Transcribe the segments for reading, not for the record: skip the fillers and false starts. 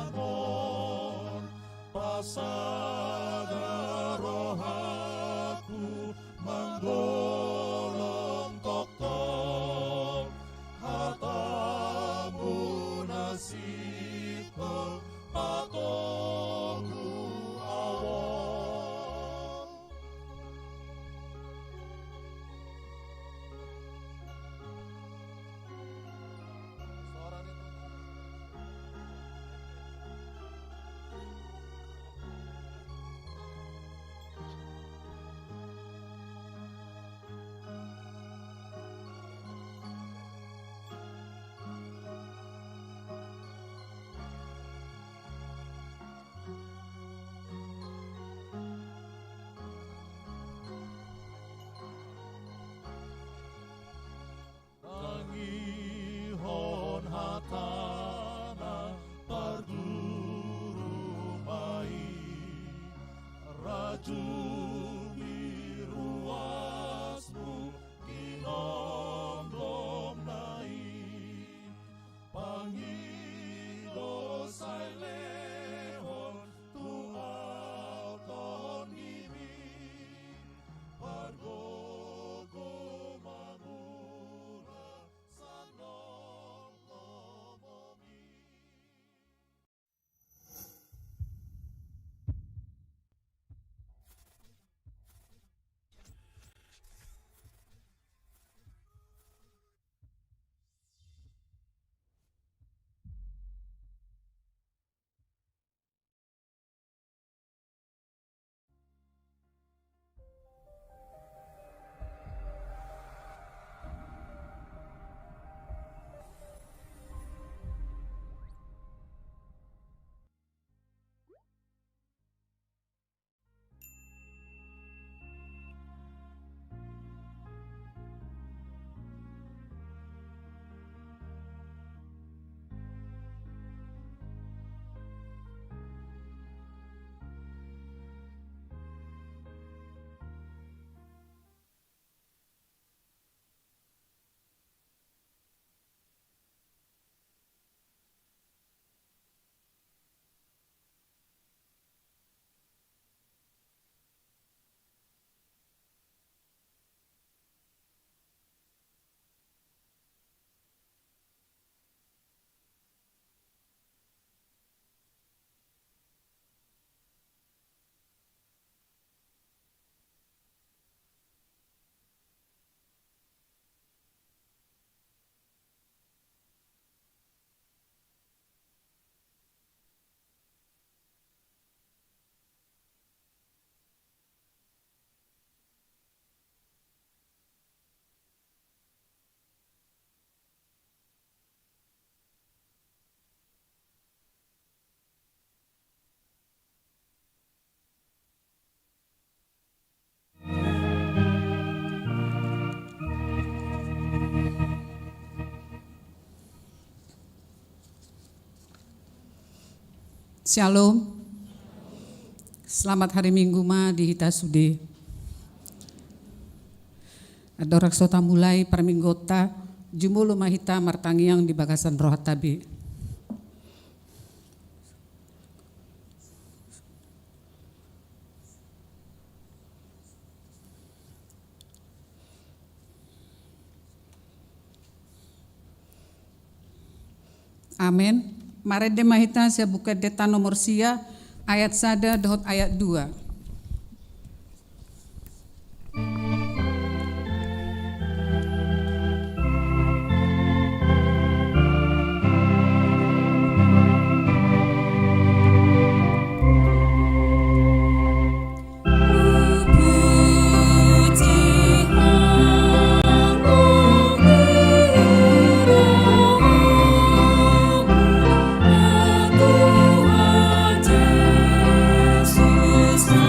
Seamon pasada rohaku menggolong tok-tok hartamu nasibku patoku awal. Ajumi ruasmu kinomdom nai pangido sai lehon tu auton imi pargogo mangura sanong ngomongi. Shalom. Selamat hari Minggu ma di Hita Sude. Adorak sota mulai parminggota jumulu mahita martangiang di bagasan roh tabi. Amin. Marede mahita saya buka deta nomor sia ayat sada dohot ayat 2. Tuhan Yesus.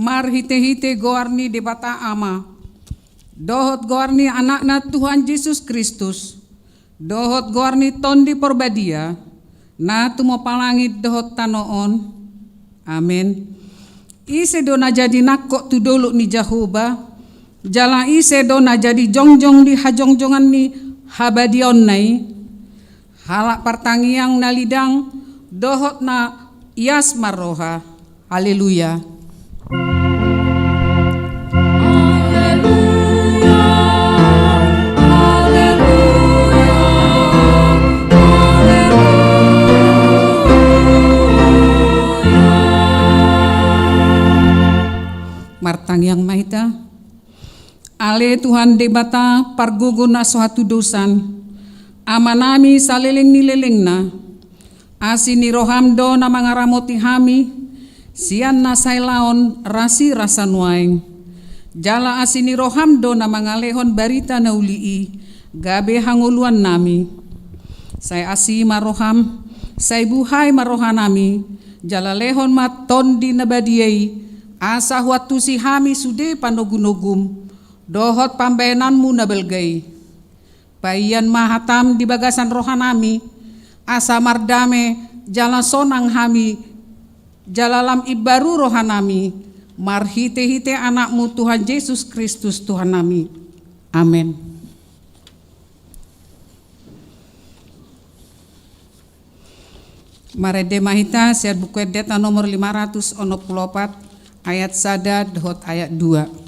mar hite-hite goarni debata ama. Dohot goarni anakna Tuhan Yesus Kristus. Dohot goarni tondi porbadia. Na tumo palangit dohot tanoon. Amin. Ise do na jadi nakko tu dulu ni Jahoba. Jala ise do na jadi jongjong di hajongjongan ni habadion nai. Halak pertangiang na lidang dohot na ias maroha. Haleluya. Martang yang mahita, ale Tuhan debata parguguna suatu dosan, amanami saliling nililingna, asini rohamdo na mangaramoti hami, sian na sailaon rasi rasanuaing, jala asini rohamdo na mangalehon barita na ulii, gabe hanguluan nami, saya asi maroham, saya buhay marohanami, jala lehon maton di nabadiyai, asa waktu si hami sude panogunogum, dohot pambayananmu nabelgai. Payan mahatam di bagasan rohanami, asa mardame jala sonang hami, jalalam ibaru rohanami, marhite-hite anakmu Tuhan Yesus Kristus Tuhan nami. Amin. Marede mahita siar buku data nomor 564 ayat sada dohot ayat 2.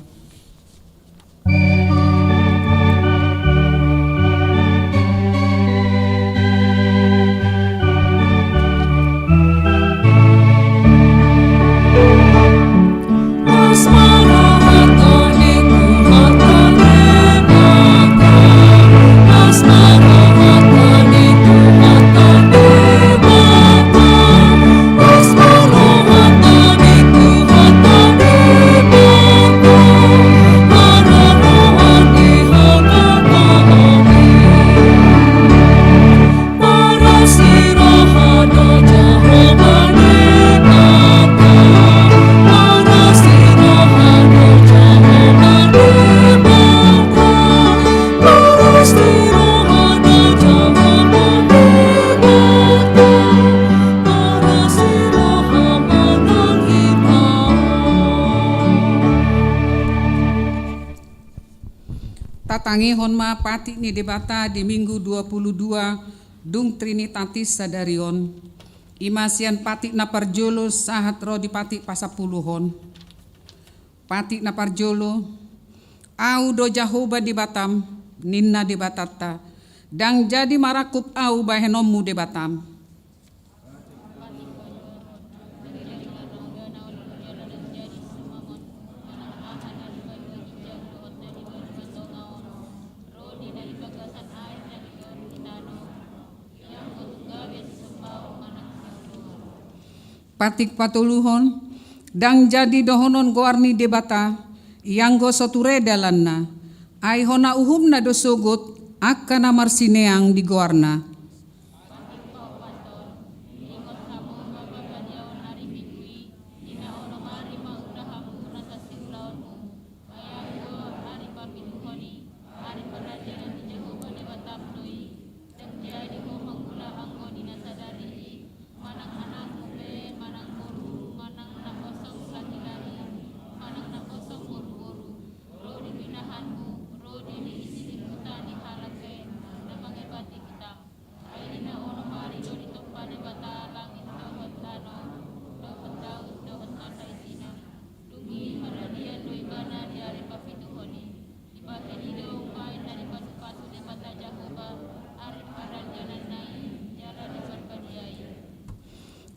Tatangi honma pati ni debata di minggu 22 dung Trinitatis sadarion. Imasian pati na parjolo sahat ro di pati pasapuluhon. Pati na parjolo au do Jahoba di Batam ninna di Batata dang jadi marakup au bahenomu di Batam. Patik patuluhon dang jadi dohonon goarni debata yang go soture dalanna ai hona uhumna dosogot akana marsineang di goarna.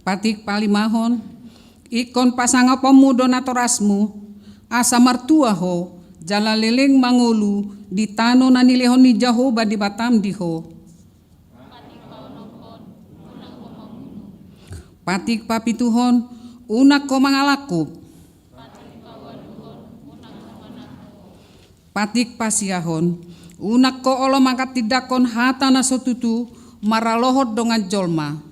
Patik palimahon ikon pasanga pemudo natorasmu asa martua ho jala leleng mangulu di tano nanilehon ni Jahoba di Batam diho. Patik papituhon unak ko mangalakup. Patik pasiahon unak ko olo mangkat tidakon hata nasotutu maralohot dongan jolma.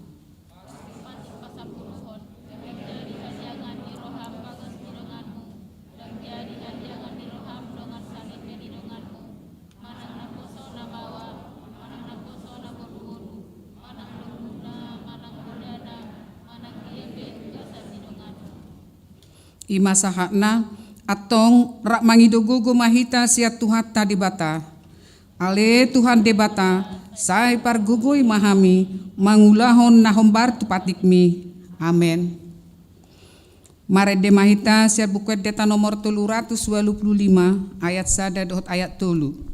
Imasahakna atong rak mangidugugo mahita siya Tuhan tadi bata. Ale Tuhan debata, say pargugoy mahami, mangulahon na hombar tupatikmi. Amen. Mare de mahita siya bukwet deta nomor 325 ayat 1 dot ayat 3.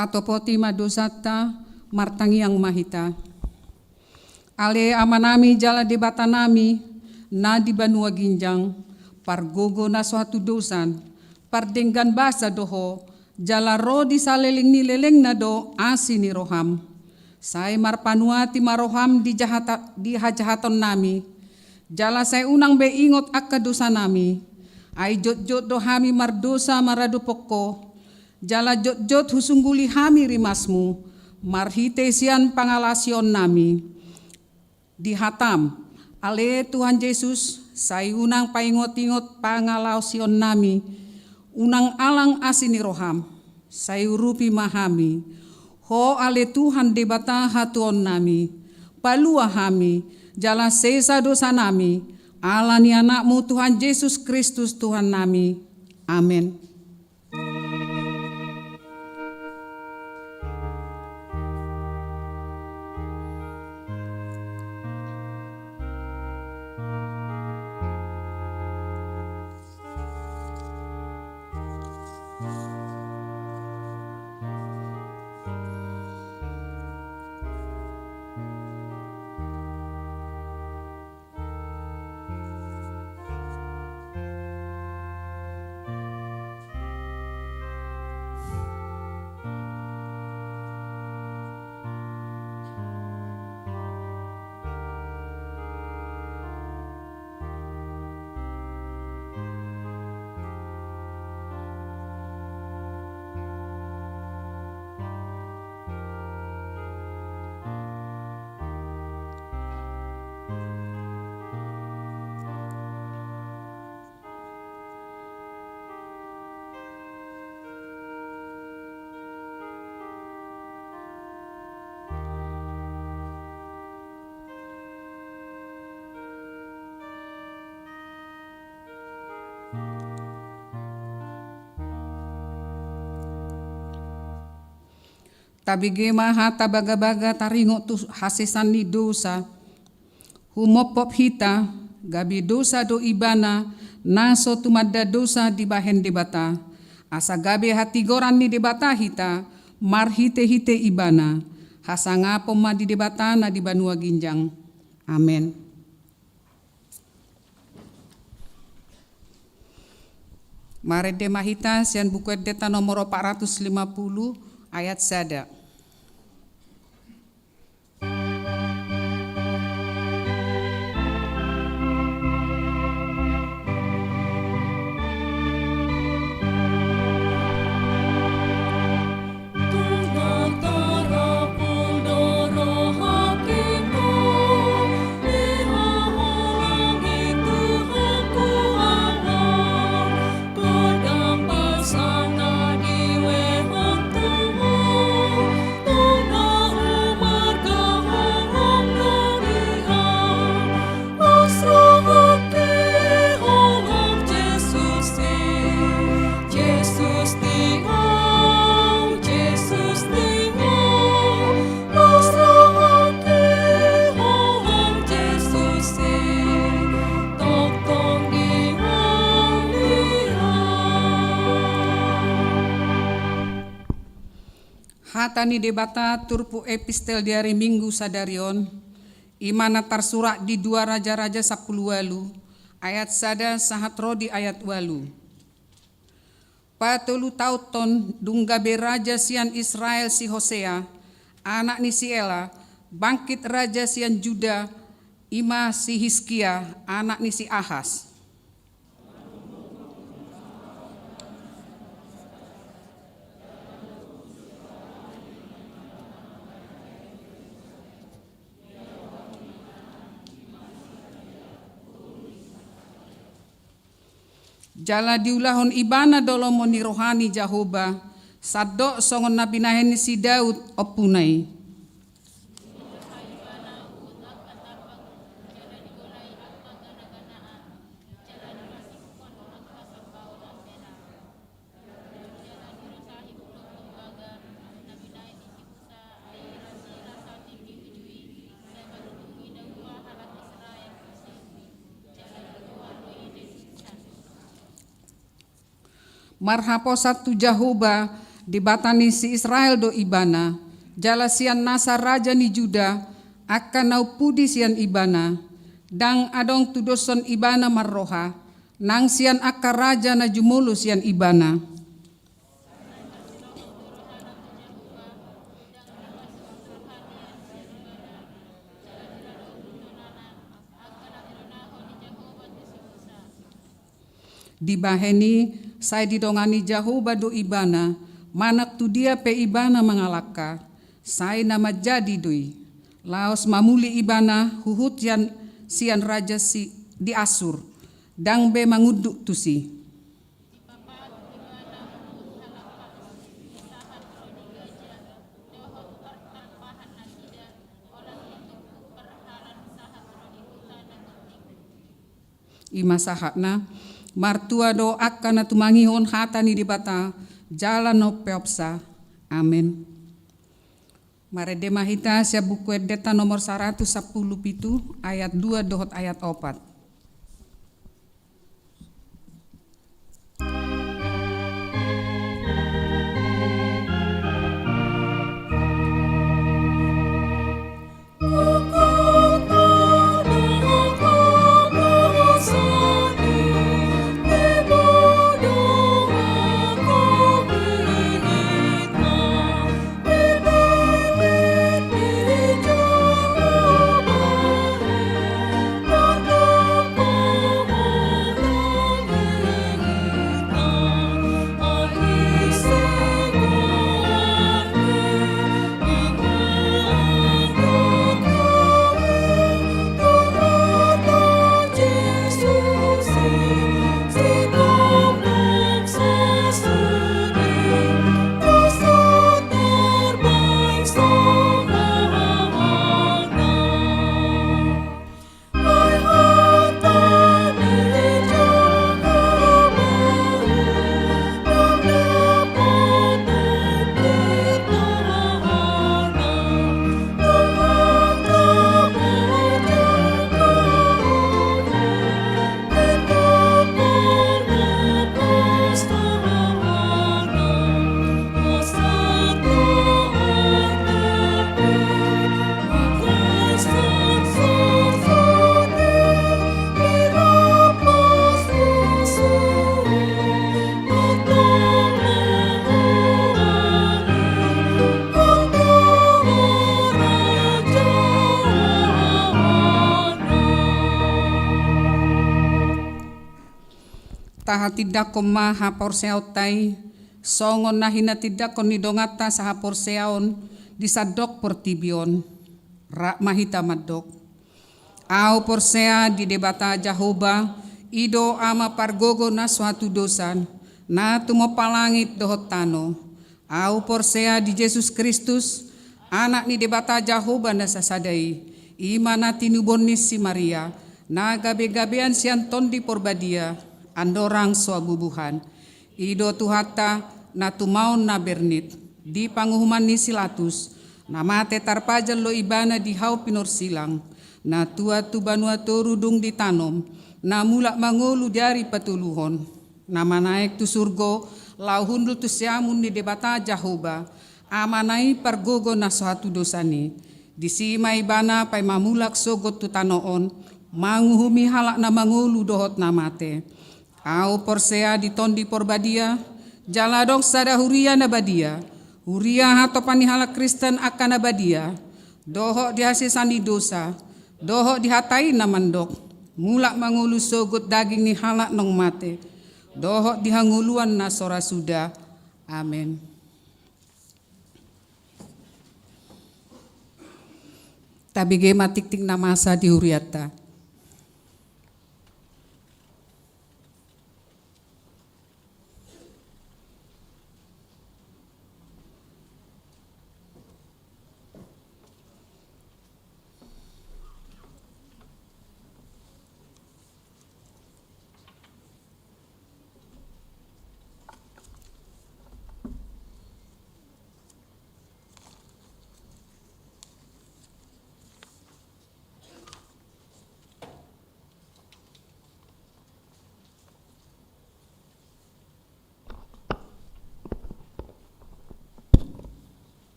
Tatopoti madosata martangi yang mahita. Ale amanami jala debata nami na di banua ginjang pargogo na suatu dosan pardenggan basa doho jala ro di saleling ni leleng na do asini roham. Sai marpanuati maroham di hajahaton nami. Jala sai unang beingot akka dosa nami. Ai jot-jot do hami mardosa maradu pokko. Jala jot-jot husungguli hami rimasmu, marhite sian pangalasion nami. Dihatam, ale Tuhan Yesus, say unang paingot-ingot pangalasion nami, unang alang asini roham, say urupi mahami. Ho ale Tuhan debata hatuon nami, palua hami, jala sesa dosa nami, alani anakmu Tuhan Yesus Kristus Tuhan nami. Amin. Tabige maha tabaga-baga taringo tu hasesan ni dosa. Humopop hita gabi dosa do ibana, naso tumadda dosa di bahen debata. Asa gabe hati goran ni debata hita, mar hite ibana. Hasanga poma di debata na di banua ginjang. Amen. Mare demahita sian buku deta nomor 450 ayat sada. Hatani debata turpu epistel di hari Minggu sadarion, imana tarsurak di 2 Raja-Raja 10 walu, ayat sada sahat rodi ayat walu. Patulu tauton dunggabe raja sian Israel si Hosea, anak ni si Ela, bangkit raja sian Juda, ima si Hizkia, anak ni si Ahas. Jala diulahon ibana dolomon ni rohani Jahoba, sadok songon nabinahen si Daud opunai. Marhapo satu Jahoba dibatani si Israel do ibana, jala sian nasa raja ni Juda, akan nau pudi sian ibana, dang adong tudoson ibana marroha, nang sian akar raja na jumulu sian ibana. Dibaheni saya didongani Jahoba do ibana, manak tu dia pe ibana mangalaka, saya nama jadi doi. Laos mamuli ibana huhut yan sian raja si di Asur, dang be manguduk tu si. Ima sahatna martua do akan tumangihon hatani di bata jalan no peopsa. Amin. Mare demahita sia buku deta nomor 110 pitu ayat 2 dohot ayat 4. taha tidak koma hapor seautai, songon nahina tidak kon nidongata sa hapor seaon, disadok portibion, rak mahita madok. Au porsea di debata Jahoba, ido ama pargogo na suatu dosan, na tumopalangit dohot tano. Au porsea di Yesus Kristus, anak ni debata Jahoba na sasadai, imana tinubonis si Maria, na gabe-gabean sian tondi porbadia, andorang suabubuhan. Ido tuhata na tumaon na bernit, di panguhuman ni silatus, na mate tarpajan lo ibana di hau pinor silang, na tua tu banua torudung ditanom, na mulak mangolu dari patuluhon, na manaik tu surgo, lau hundul tu siamun ni debata Jahoba, amanai pargogo na suatu dosani, disima ibana pai mamulak sogot tu tanoon, manguhumi halak na mangolu dohot na mate. Au porsea di tondi porbadia, jaladong sada huria na badia, huria hatopani halak Kristen akan abadia, dohok dihasisani dosa, dohok dihatai na mandok, mulak mangulu sogot daging ni halak nong mate, dohok dihanguluan na sora suda. Amin. Tabige matik-tik na masa di huriata.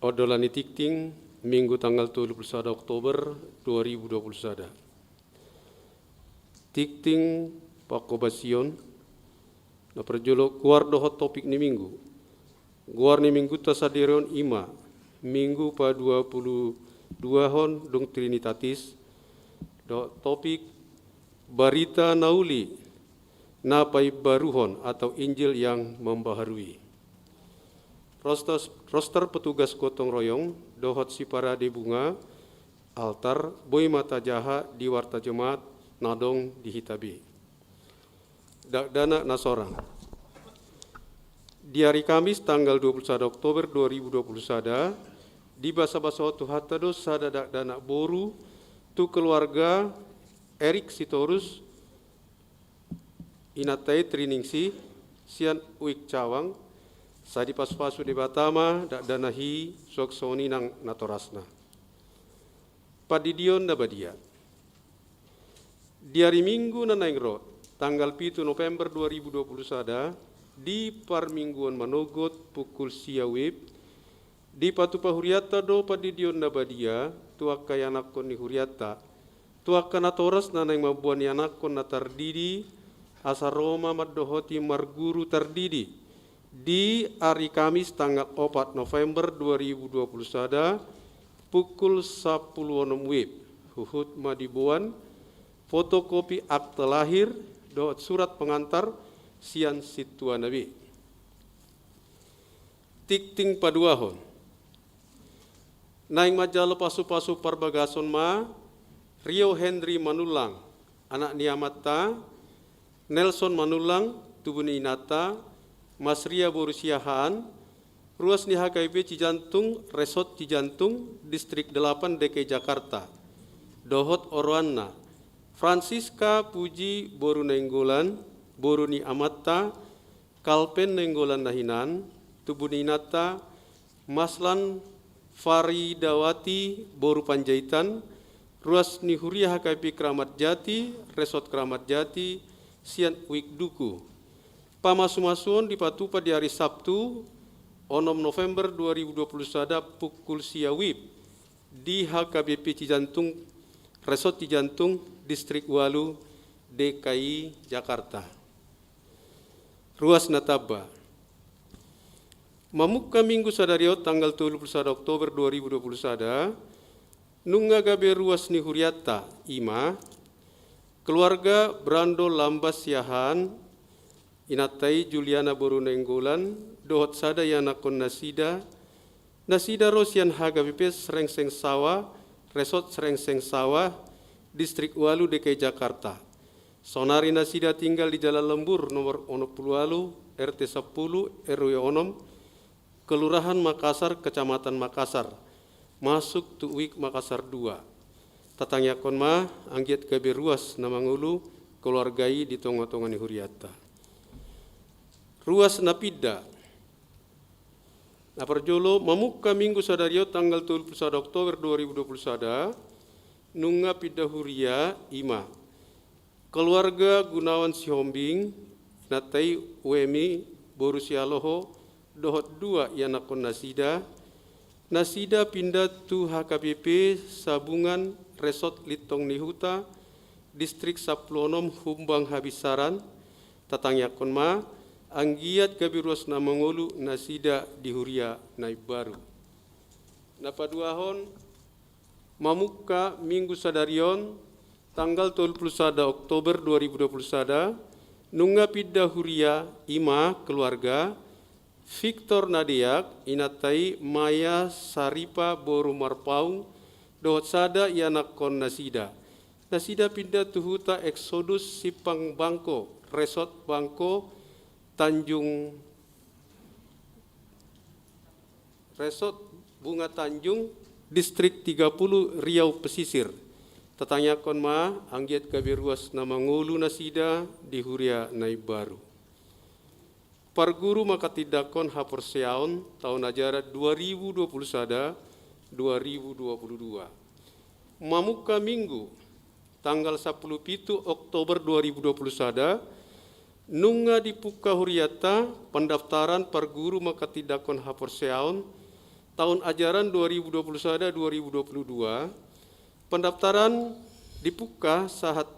Odolani Tikting, Minggu tanggal 21 Oktober 2021. Tikting Pakobasion, na perjolo guar dohot topik ni minggu. Guar ni minggu tasadirion ima, minggu pa 22 hon dong Trinitatis, do topik Barita Nauli, napai baruhon atau Injil yang membaharui. Roster petugas gotong royong, dohot sipara de bunga, altar, boy mata jaha di warta jemaat, nadong di hitabi. Dana nasorang. Di hari Kamis tanggal 21 Oktober 2021, di basa-basa tu hatados sada dana boru, tu keluarga Erik Sitorus, inatai triningsi, sian uik cawang, sadi pas-pasu di Batama, danahi soksoni nang natorasna. Padidion da badia. Di hari Minggu na naingro, tanggal 7 November 2021, di parmingguan manogot pukul siawib, di patupa huriata do padidion da badia, tuak kayanakon ni huriata, tuak kanatoras na naing mabuan yanakon na tardidi, asaroma maddohoti marguru tardidi, di hari Kamis tanggal 4 November 2021 pukul 10 WIB Huhut Madibuan, fotokopi akte lahir, doa surat pengantar sian situa nabi. Tikting paduahon naing majalo pasu-pasu parbagason ma Rio Henry Manulang, anak niamata Nelson Manulang, tubuni inata Mas Ria Borusiahan, ruas ni HKIP Cijantung, Resort Cijantung, Distrik 8 DKI Jakarta, dohot Orwanna, Francisca Puji Boru Nenggolan, Boru ni Amatta, Kalpen Nenggolan Nahinan, Tubuninata, Maslan Faridawati Boru Panjaitan, ruas ni Huria HKIP Keramat Jati, Resort Keramat Jati, Sian Wik Duku. Pamasu-masuan di Patupa di hari Sabtu, 6 November 2021 pukul siawib di HKBP Cijantung, Resort Cijantung, Distrik Walu, DKI Jakarta. Ruas Nataba. Mamuka Minggu Sadario tanggal 21 Oktober 2021, nunga gabe ruas ni huriata ima, Keluarga Brando Lambas Yahan, inatai Juliana Borunenggolan, dohot sada yanakon nasida Rosian Haga Bipes Serengseng Sawah, Resort Serengseng Sawah, Distrik Walu DKI Jakarta. Sonari nasida tinggal di Jalan Lembur nomor 60 RT 10 RW 6, Kelurahan Makassar, Kecamatan Makassar, masuk Tuwik Makassar 2. Tatangyakon ma anggiat gabe ruas namangulu keluargai di tonga-tongani huriata. Ruas napida. Naparjolo mamuka minggu sadario tanggal 21 Oktober 2021 nunga pida huria ima. Keluarga Gunawan Sihombing natai UMI Borusialoho dohot 2 yanakon nasida pindah tu HKBP Sabungan Resort Litong Nihuta Distrik Saplonom Humbang Habisaran tatangyakon ma anggiat gabiruas na mangulu nasida di huria naib baru. Napaduahon mamuka minggu sadarion tanggal 21 Oktober 2021 nunga pidda huria ima keluarga Victor Nadiak inatai Maya Saripa Boru Marpaung dohot sada yanakon nasida pindah tuhuta Exodus Sipang Bangko Resort Bangko Tanjung Resort Bunga Tanjung Distrik 30 Riau Pesisir. Tatangyakon ma anggiat kabiruas nama ngulu nasida di huria naib baru. Parguru makatidakon haporseaon tahun ajaran 2021-2022. Mamuka minggu tanggal 10 Oktober 2021 nunga dipuka huriata pendaftaran parguru makatidakon haporseaon tahun ajaran 2021-2022. Pendaftaran dibuka saat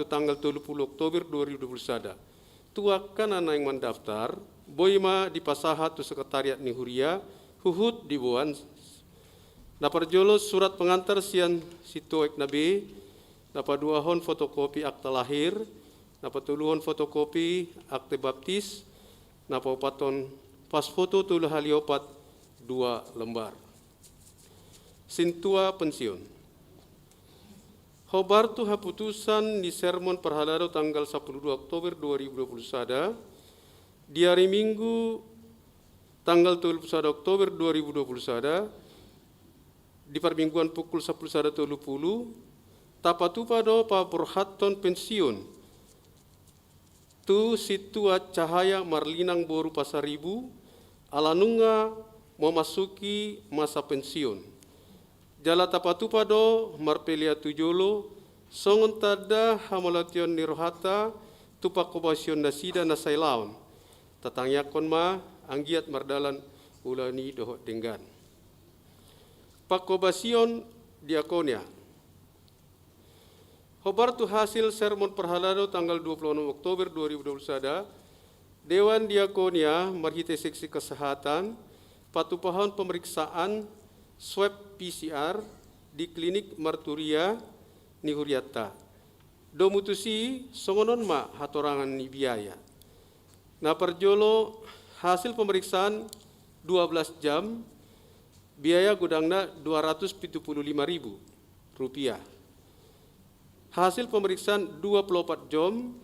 tanggal 30 Oktober 2021. Tuakan anak yang mendaftar, boima di pasahat tu sekretariat nihuria, huhut dibuan. Naparjolo surat pengantar sian situek nabi, napaduahon fotokopi akta lahir, napatuluhon fotokopi akte baptis, napapaton pas foto tulu haliopat 2 lembar. Sintua pensiun. Khobar tu haputusan di sermon perhalado tanggal 12 Oktober 2021 di hari Minggu tanggal 21 Oktober 2021 di permingguan pukul 11.30 tapatupado pa Purhaton pensiun tu situa Cahaya Marlinang Boru Pasaribu alanunga memasuki masa pensiun. Jala tapatupado marpelia tujolo songon tada hamalation nirohata tupakobasion nasida nasailaon tatangyakon ma anggiat mardalan ulani dohot denggan. Pakobasion diakonia. Khobar tu hasil sermon perhalado tanggal 26 Oktober 2021 Dewan Diakonia marhite seksi kesehatan patupahon pemeriksaan swab PCR di klinik Marturia Nihuriata. Domutusi songonon ma hatorangan ni biaya. Na perjolo hasil pemeriksaan 12 jam biaya gudangna Rp275.000. Hasil pemeriksaan 24 jam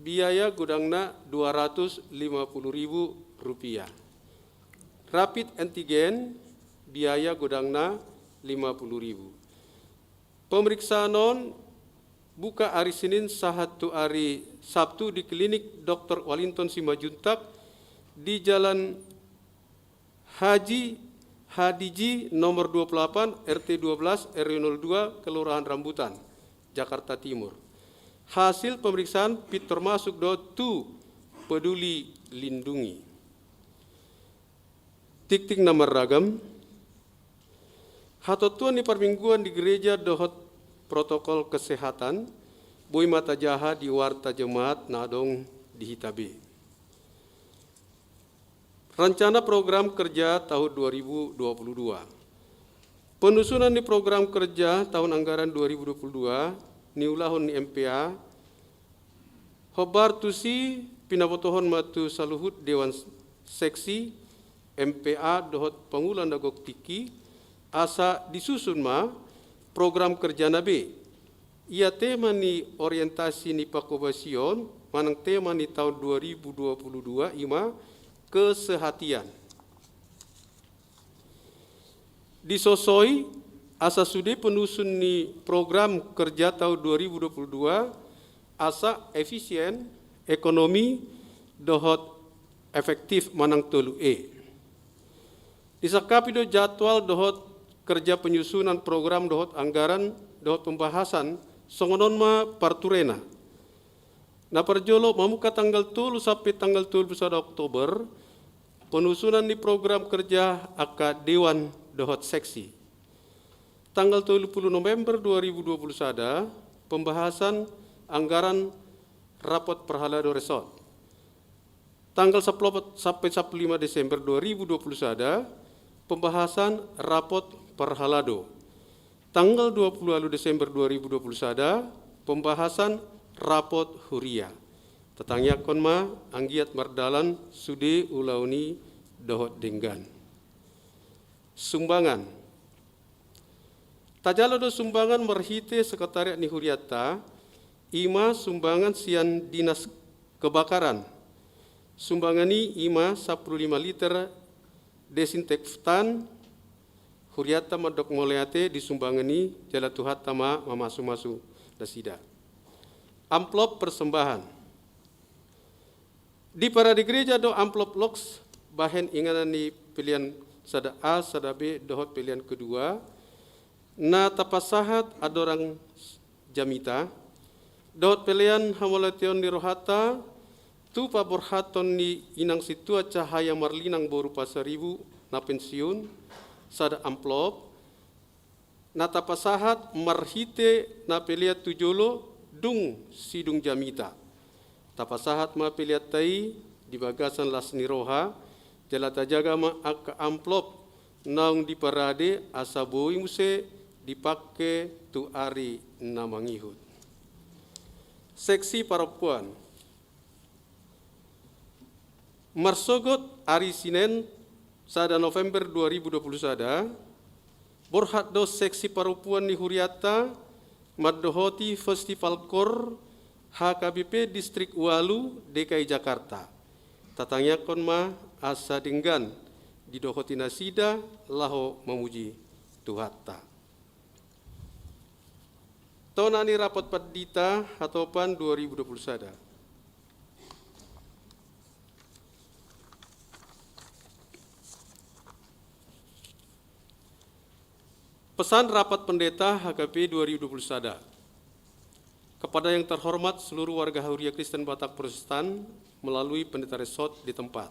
biaya gudangna Rp250.000. Rapid antigen biaya gudangna 50.000. Pemeriksaan non buka hari Senin sahatu hari Sabtu di klinik Dr. Wellington Simajuntak di Jalan Haji Hadiji nomor 28 RT 12 RW 02 Kelurahan Rambutan, Jakarta Timur. Hasil pemeriksaan pit termasuk tu peduli lindungi. Tik-tik nomor ragam. Hatotuan di permingguan di gereja dohot protokol kesehatan, boi mata jaha di warta jemaat nadong di Hitabe. Rencana program kerja tahun 2022. Penusunan di program kerja tahun anggaran 2022 niulahon ni MPA hobar tusi pinabotohon matu saluhut Dewan Seksi MPA dohot pangulan dagok tiki asa disusun ma program kerja nabe. Ia tema ni orientasi ni pakobasion manang tema ni tahun 2022 ima kesehatian. Disosoi asa sude penusun ni program kerja tahun 2022 asa efisien, ekonomi, dohot efektif manang tolu Disakapi do jadwal dohot kerja penyusunan program dohot anggaran dohot pembahasan songonon ma parturena. Na perjolo mamuka tanggal 10 sampai tanggal 21 Oktober penusunan di program kerja aka Dewan dohot seksi. Tanggal 30 November 2020 sada pembahasan anggaran rapot perhalado resort. Tanggal 10 sampai 15 Desember 2020 sada pembahasan rapot perhalado. Tanggal 20 Desember 2020 sada pembahasan rapot huria. Tetangnya konma anggiat mardalan sude ulauni dohot denggan. Sumbangan. Tajalo do sumbangan merhite sekretariat ni huriata ima sumbangan sian dinas kebakaran. Sumbangan ni ima 15 liter desinfektan huriata madok moleate di sumbangan ni jala tuhat tama mamasu-masu dasida. Amplop persembahan. Di para di gereja do amplop loks bahen ingatan ni pilihan sada A, sada B, dohot pilihan kedua. Na tapasahat adorang jamita. Dohot pilihan hamolation di rohata. Tu paborhaton ni inang situa cahaya marlinang berupa 1.000 na pensiun. Sada amplop. Na tapasahat marhite na pilihan tujolo dung sidung jamita. Tapasahat ma pilihan tai di bagasan lasni roha. Jalata jaga ma aka amplop naung di parade asa boi muse dipake tu ari namangihut. Seksi perempuan. Marsogot ari Sinen sada November 2020 sada borhat do seksi perempuan ni huriata maddohoti festival kor HKBP Distrik Walu DKI Jakarta. Tatangnya konma asa denggan di dohoti nasida laho memuji Tuhatta. Tonani rapat padita hatopan 2020 sada. Pesan rapat pendeta HKP 2020 sada. Kepada yang terhormat seluruh warga Huria Kristen Batak Protestan melalui pendeta resort di tempat.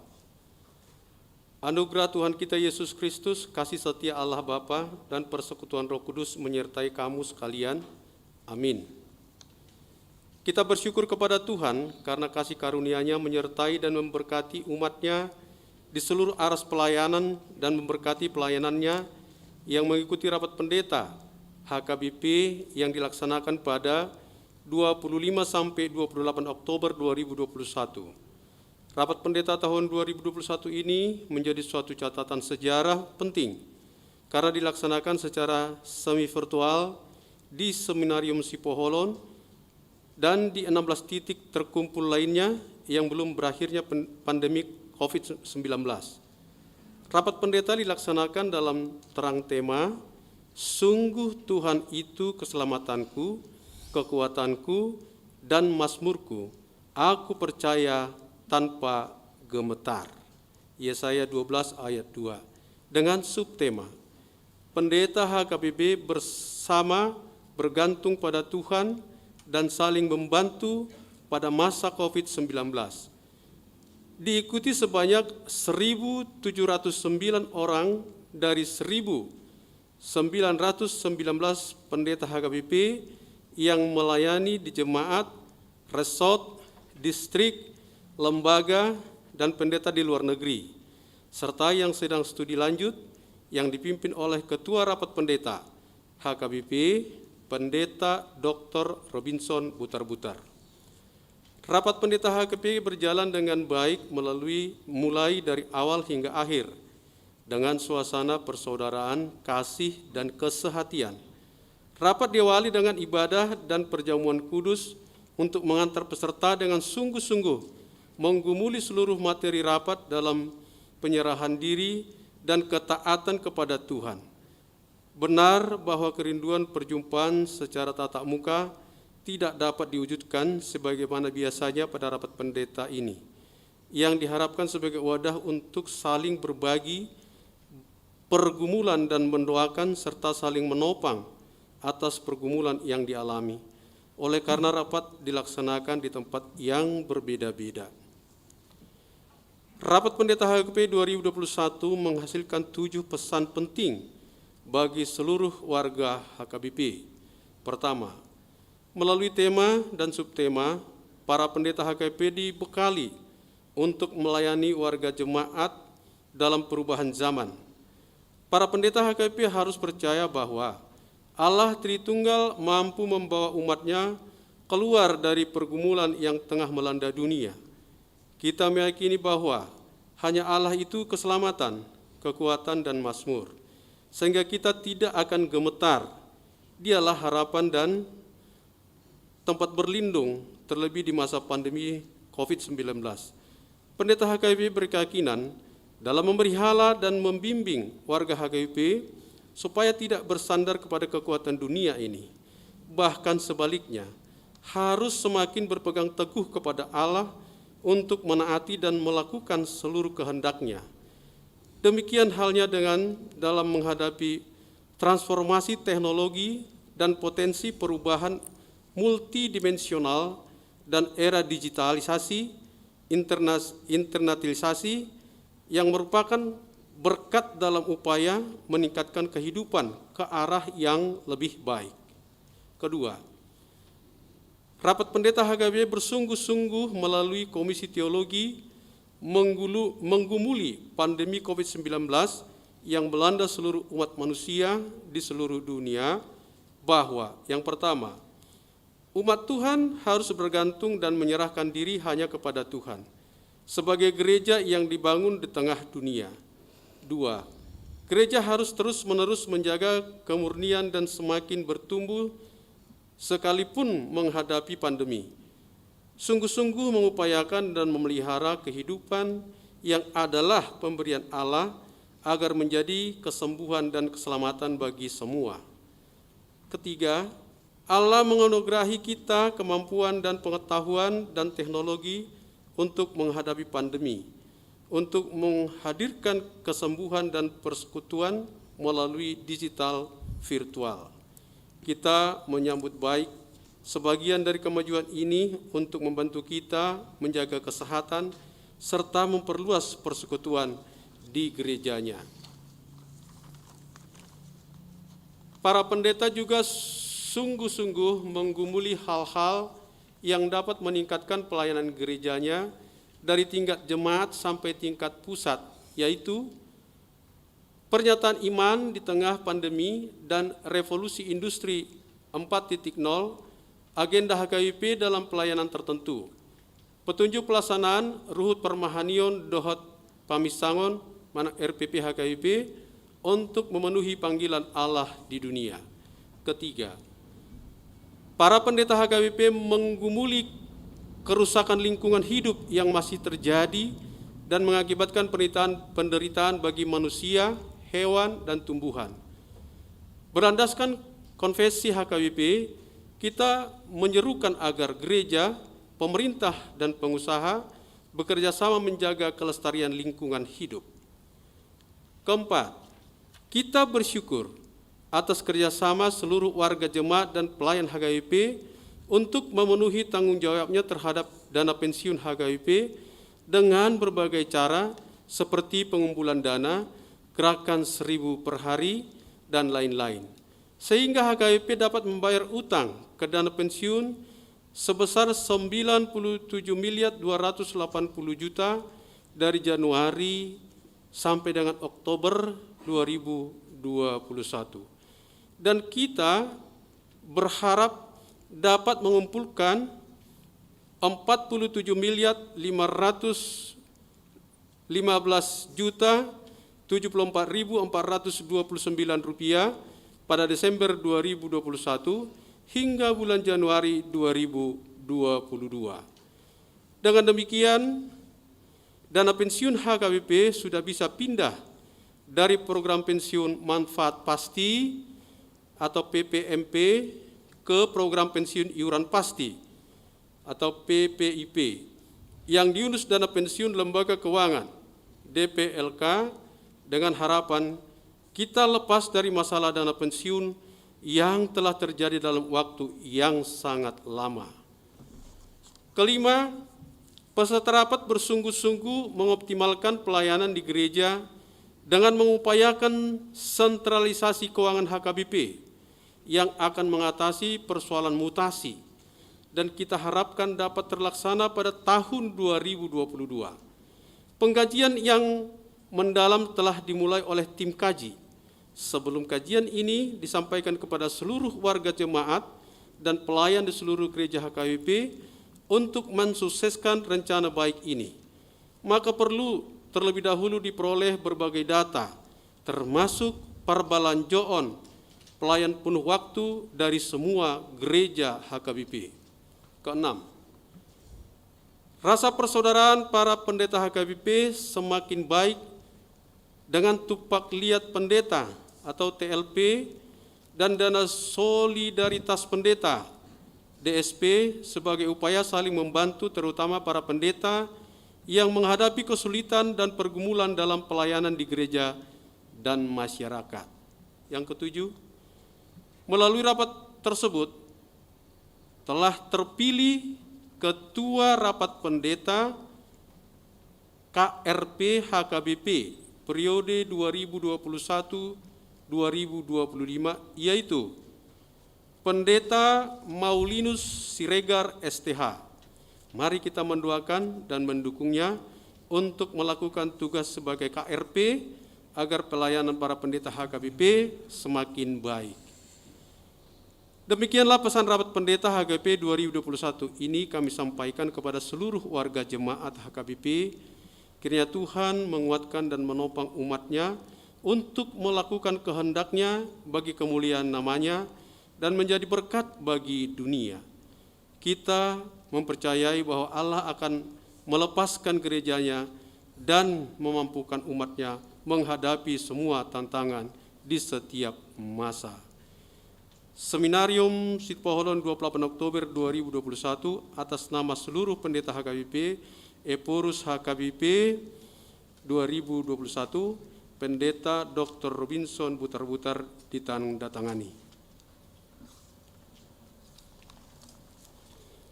Anugerah Tuhan kita Yesus Kristus, kasih setia Allah Bapa dan persekutuan Roh Kudus menyertai kamu sekalian. Amin. Kita bersyukur kepada Tuhan karena kasih karunia-Nya menyertai dan memberkati umat-Nya di seluruh aras pelayanan dan memberkati pelayanannya yang mengikuti rapat pendeta HKBP yang dilaksanakan pada 25 sampai 28 Oktober 2021. Rapat pendeta tahun 2021 ini menjadi suatu catatan sejarah penting karena dilaksanakan secara semi virtual di Seminarium Sipoholon dan di 16 titik terkumpul lainnya yang belum berakhirnya pandemi COVID-19. Rapat pendeta dilaksanakan dalam terang tema, sungguh Tuhan itu keselamatanku, kekuatanku, dan mazmurku. Aku percaya tanpa gemetar. Yesaya 12 ayat 2. Dengan subtema, pendeta HKBP bersama bergantung pada Tuhan dan saling membantu pada masa COVID-19. Diikuti sebanyak 1.709 orang dari 1.919 pendeta HKBP yang melayani di jemaat, resort, distrik, lembaga, dan pendeta di luar negeri, serta yang sedang studi lanjut, yang dipimpin oleh Ketua Rapat Pendeta HKBP, Pendeta Dr. Robinson Butar-Butar. Rapat Pendeta HKBP berjalan dengan baik mulai dari awal hingga akhir dengan suasana persaudaraan, kasih, dan kesehatian. Rapat diawali dengan ibadah dan perjamuan kudus untuk mengantar peserta dengan sungguh-sungguh menggumuli seluruh materi rapat dalam penyerahan diri dan ketaatan kepada Tuhan. Benar bahwa kerinduan perjumpaan secara tatap muka tidak dapat diwujudkan sebagaimana biasanya pada rapat pendeta ini, yang diharapkan sebagai wadah untuk saling berbagi pergumulan dan mendoakan serta saling menopang atas pergumulan yang dialami. Oleh karena rapat dilaksanakan di tempat yang berbeda-beda. Rapat Pendeta HKBP 2021 menghasilkan 7 pesan penting bagi seluruh warga HKBP. Pertama, melalui tema dan subtema, para pendeta HKBP dibekali untuk melayani warga jemaat dalam perubahan zaman. Para pendeta HKBP harus percaya bahwa Allah Tritunggal mampu membawa umatnya keluar dari pergumulan yang tengah melanda dunia. Kita meyakini bahwa hanya Allah itu keselamatan, kekuatan, dan mazmur, sehingga kita tidak akan gemetar. Dialah harapan dan tempat berlindung, terlebih di masa pandemi COVID-19. Pendeta HKBP berkeyakinan dalam memelihara dan membimbing warga HKBP supaya tidak bersandar kepada kekuatan dunia ini. Bahkan sebaliknya, harus semakin berpegang teguh kepada Allah untuk menaati dan melakukan seluruh kehendak-Nya. Demikian halnya dalam menghadapi transformasi teknologi dan potensi perubahan multidimensional dan era digitalisasi, internalisasi yang merupakan berkat dalam upaya meningkatkan kehidupan ke arah yang lebih baik. Kedua, Rapat Pendeta HKBP bersungguh-sungguh melalui Komisi Teologi menggumuli pandemi COVID-19 yang melanda seluruh umat manusia di seluruh dunia, bahwa yang pertama, umat Tuhan harus bergantung dan menyerahkan diri hanya kepada Tuhan sebagai gereja yang dibangun di tengah dunia. Dua, gereja harus terus-menerus menjaga kemurnian dan semakin bertumbuh sekalipun menghadapi pandemi. Sungguh-sungguh mengupayakan dan memelihara kehidupan yang adalah pemberian Allah agar menjadi kesembuhan dan keselamatan bagi semua. Ketiga, Allah menganugerahi kita kemampuan dan pengetahuan dan teknologi untuk menghadapi pandemi, untuk menghadirkan kesembuhan dan persekutuan melalui digital virtual. Kita menyambut baik sebagian dari kemajuan ini untuk membantu kita menjaga kesehatan serta memperluas persekutuan di gerejanya. Para pendeta juga sungguh-sungguh menggumuli hal-hal yang dapat meningkatkan pelayanan gerejanya dari tingkat jemaat sampai tingkat pusat, yaitu pernyataan iman di tengah pandemi dan revolusi industri 4.0, agenda HKBP dalam pelayanan tertentu, petunjuk pelaksanaan Ruhut Permahanion Dohot Pamisangon Manak RPP HKBP untuk memenuhi panggilan Allah di dunia. Ketiga, para pendeta HKBP menggumuli kerusakan lingkungan hidup yang masih terjadi dan mengakibatkan penderitaan bagi manusia, hewan, dan tumbuhan. Berlandaskan konfesi HKBP, kita menyerukan agar gereja, pemerintah, dan pengusaha bekerja sama menjaga kelestarian lingkungan hidup. Keempat, kita bersyukur atas kerjasama seluruh warga jemaat dan pelayan HKBP untuk memenuhi tanggung jawabnya terhadap dana pensiun HKBP dengan berbagai cara seperti pengumpulan dana, gerakan 1.000 per hari, dan lain-lain. Sehingga HKBP dapat membayar utang ke dana pensiun sebesar 97.280.000.000 dari Januari sampai dengan Oktober 2021. Dan kita berharap dapat mengumpulkan 47.015.74.429 rupiah pada Desember 2021 hingga bulan Januari 2022. Dengan demikian, dana pensiun HKBP sudah bisa pindah dari program pensiun manfaat pasti atau PPMP ke program pensiun iuran pasti atau PPIP yang diurus dana pensiun lembaga keuangan DPLK, dengan harapan kita lepas dari masalah dana pensiun yang telah terjadi dalam waktu yang sangat lama. Kelima, peserta rapat bersungguh-sungguh mengoptimalkan pelayanan di gereja dengan mengupayakan sentralisasi keuangan HKBP yang akan mengatasi persoalan mutasi, dan kita harapkan dapat terlaksana pada tahun 2022. Pengkajian yang mendalam telah dimulai oleh tim kaji. Sebelum kajian ini disampaikan kepada seluruh warga jemaat dan pelayan di seluruh gereja HKBP untuk mensukseskan rencana baik ini, maka perlu terlebih dahulu diperoleh berbagai data, termasuk perbelanjaan pelayan penuh waktu dari semua gereja HKBP. Keenam, rasa persaudaraan para pendeta HKBP semakin baik dengan tupak liat pendeta atau TLP dan dana solidaritas pendeta DSP sebagai upaya saling membantu terutama para pendeta yang menghadapi kesulitan dan pergumulan dalam pelayanan di gereja dan masyarakat. Yang ketujuh, melalui rapat tersebut telah terpilih Ketua Rapat Pendeta KRP HKBP periode 2021-2025, yaitu Pendeta Maulinus Siregar STH. Mari kita mendoakan dan mendukungnya untuk melakukan tugas sebagai KRP agar pelayanan para pendeta HKBP semakin baik. Demikianlah pesan rapat pendeta HKBP 2021 ini kami sampaikan kepada seluruh warga jemaat HKBP. Kiranya Tuhan menguatkan dan menopang umatnya untuk melakukan kehendaknya bagi kemuliaan namanya dan menjadi berkat bagi dunia. Kita mempercayai bahwa Allah akan melepaskan gerejanya dan memampukan umatnya menghadapi semua tantangan di setiap masa. Seminarium Sitpoholon 28 Oktober 2021 atas nama seluruh pendeta HKBP, Eporus HKBP 2021, Pendeta Dr. Robinson Butar-Butar ditandatangani.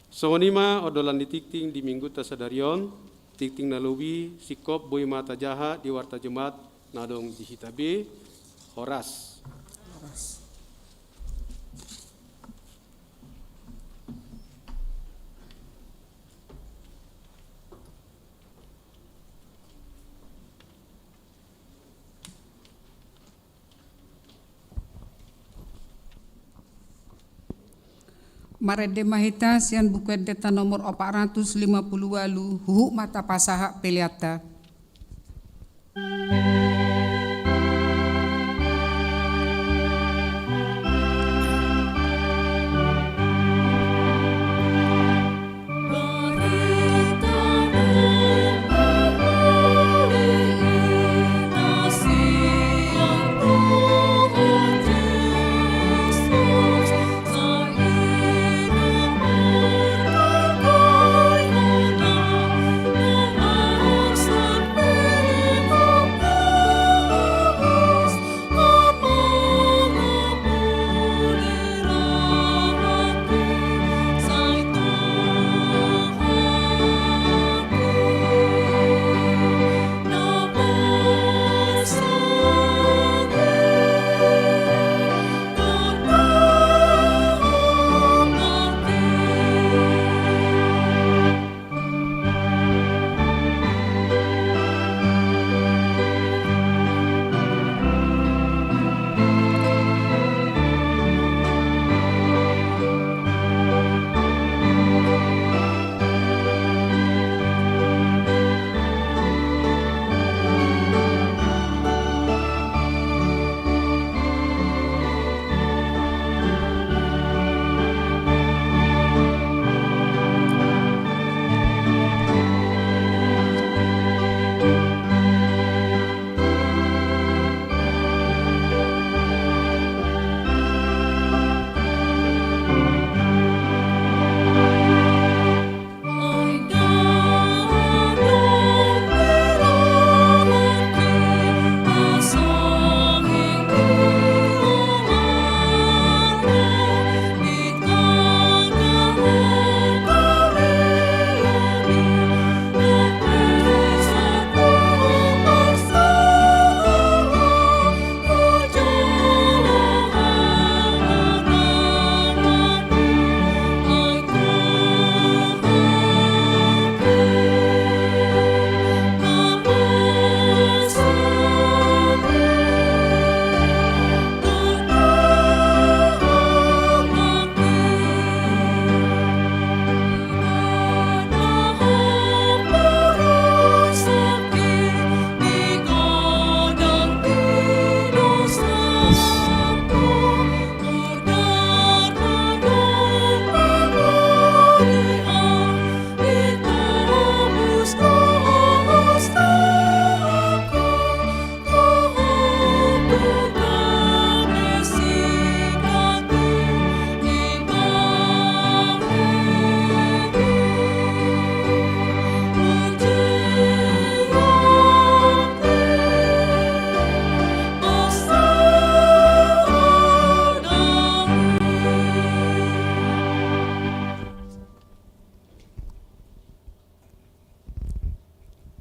Sawanima odolan ditikting di minggu tasadarion, tikting nalubi sikop boy mata jaha di warta jemaat nadong dihitabe horas. Marede mahita sian buku deta nomor 450 walu huhu mata pasaha peliata. Sa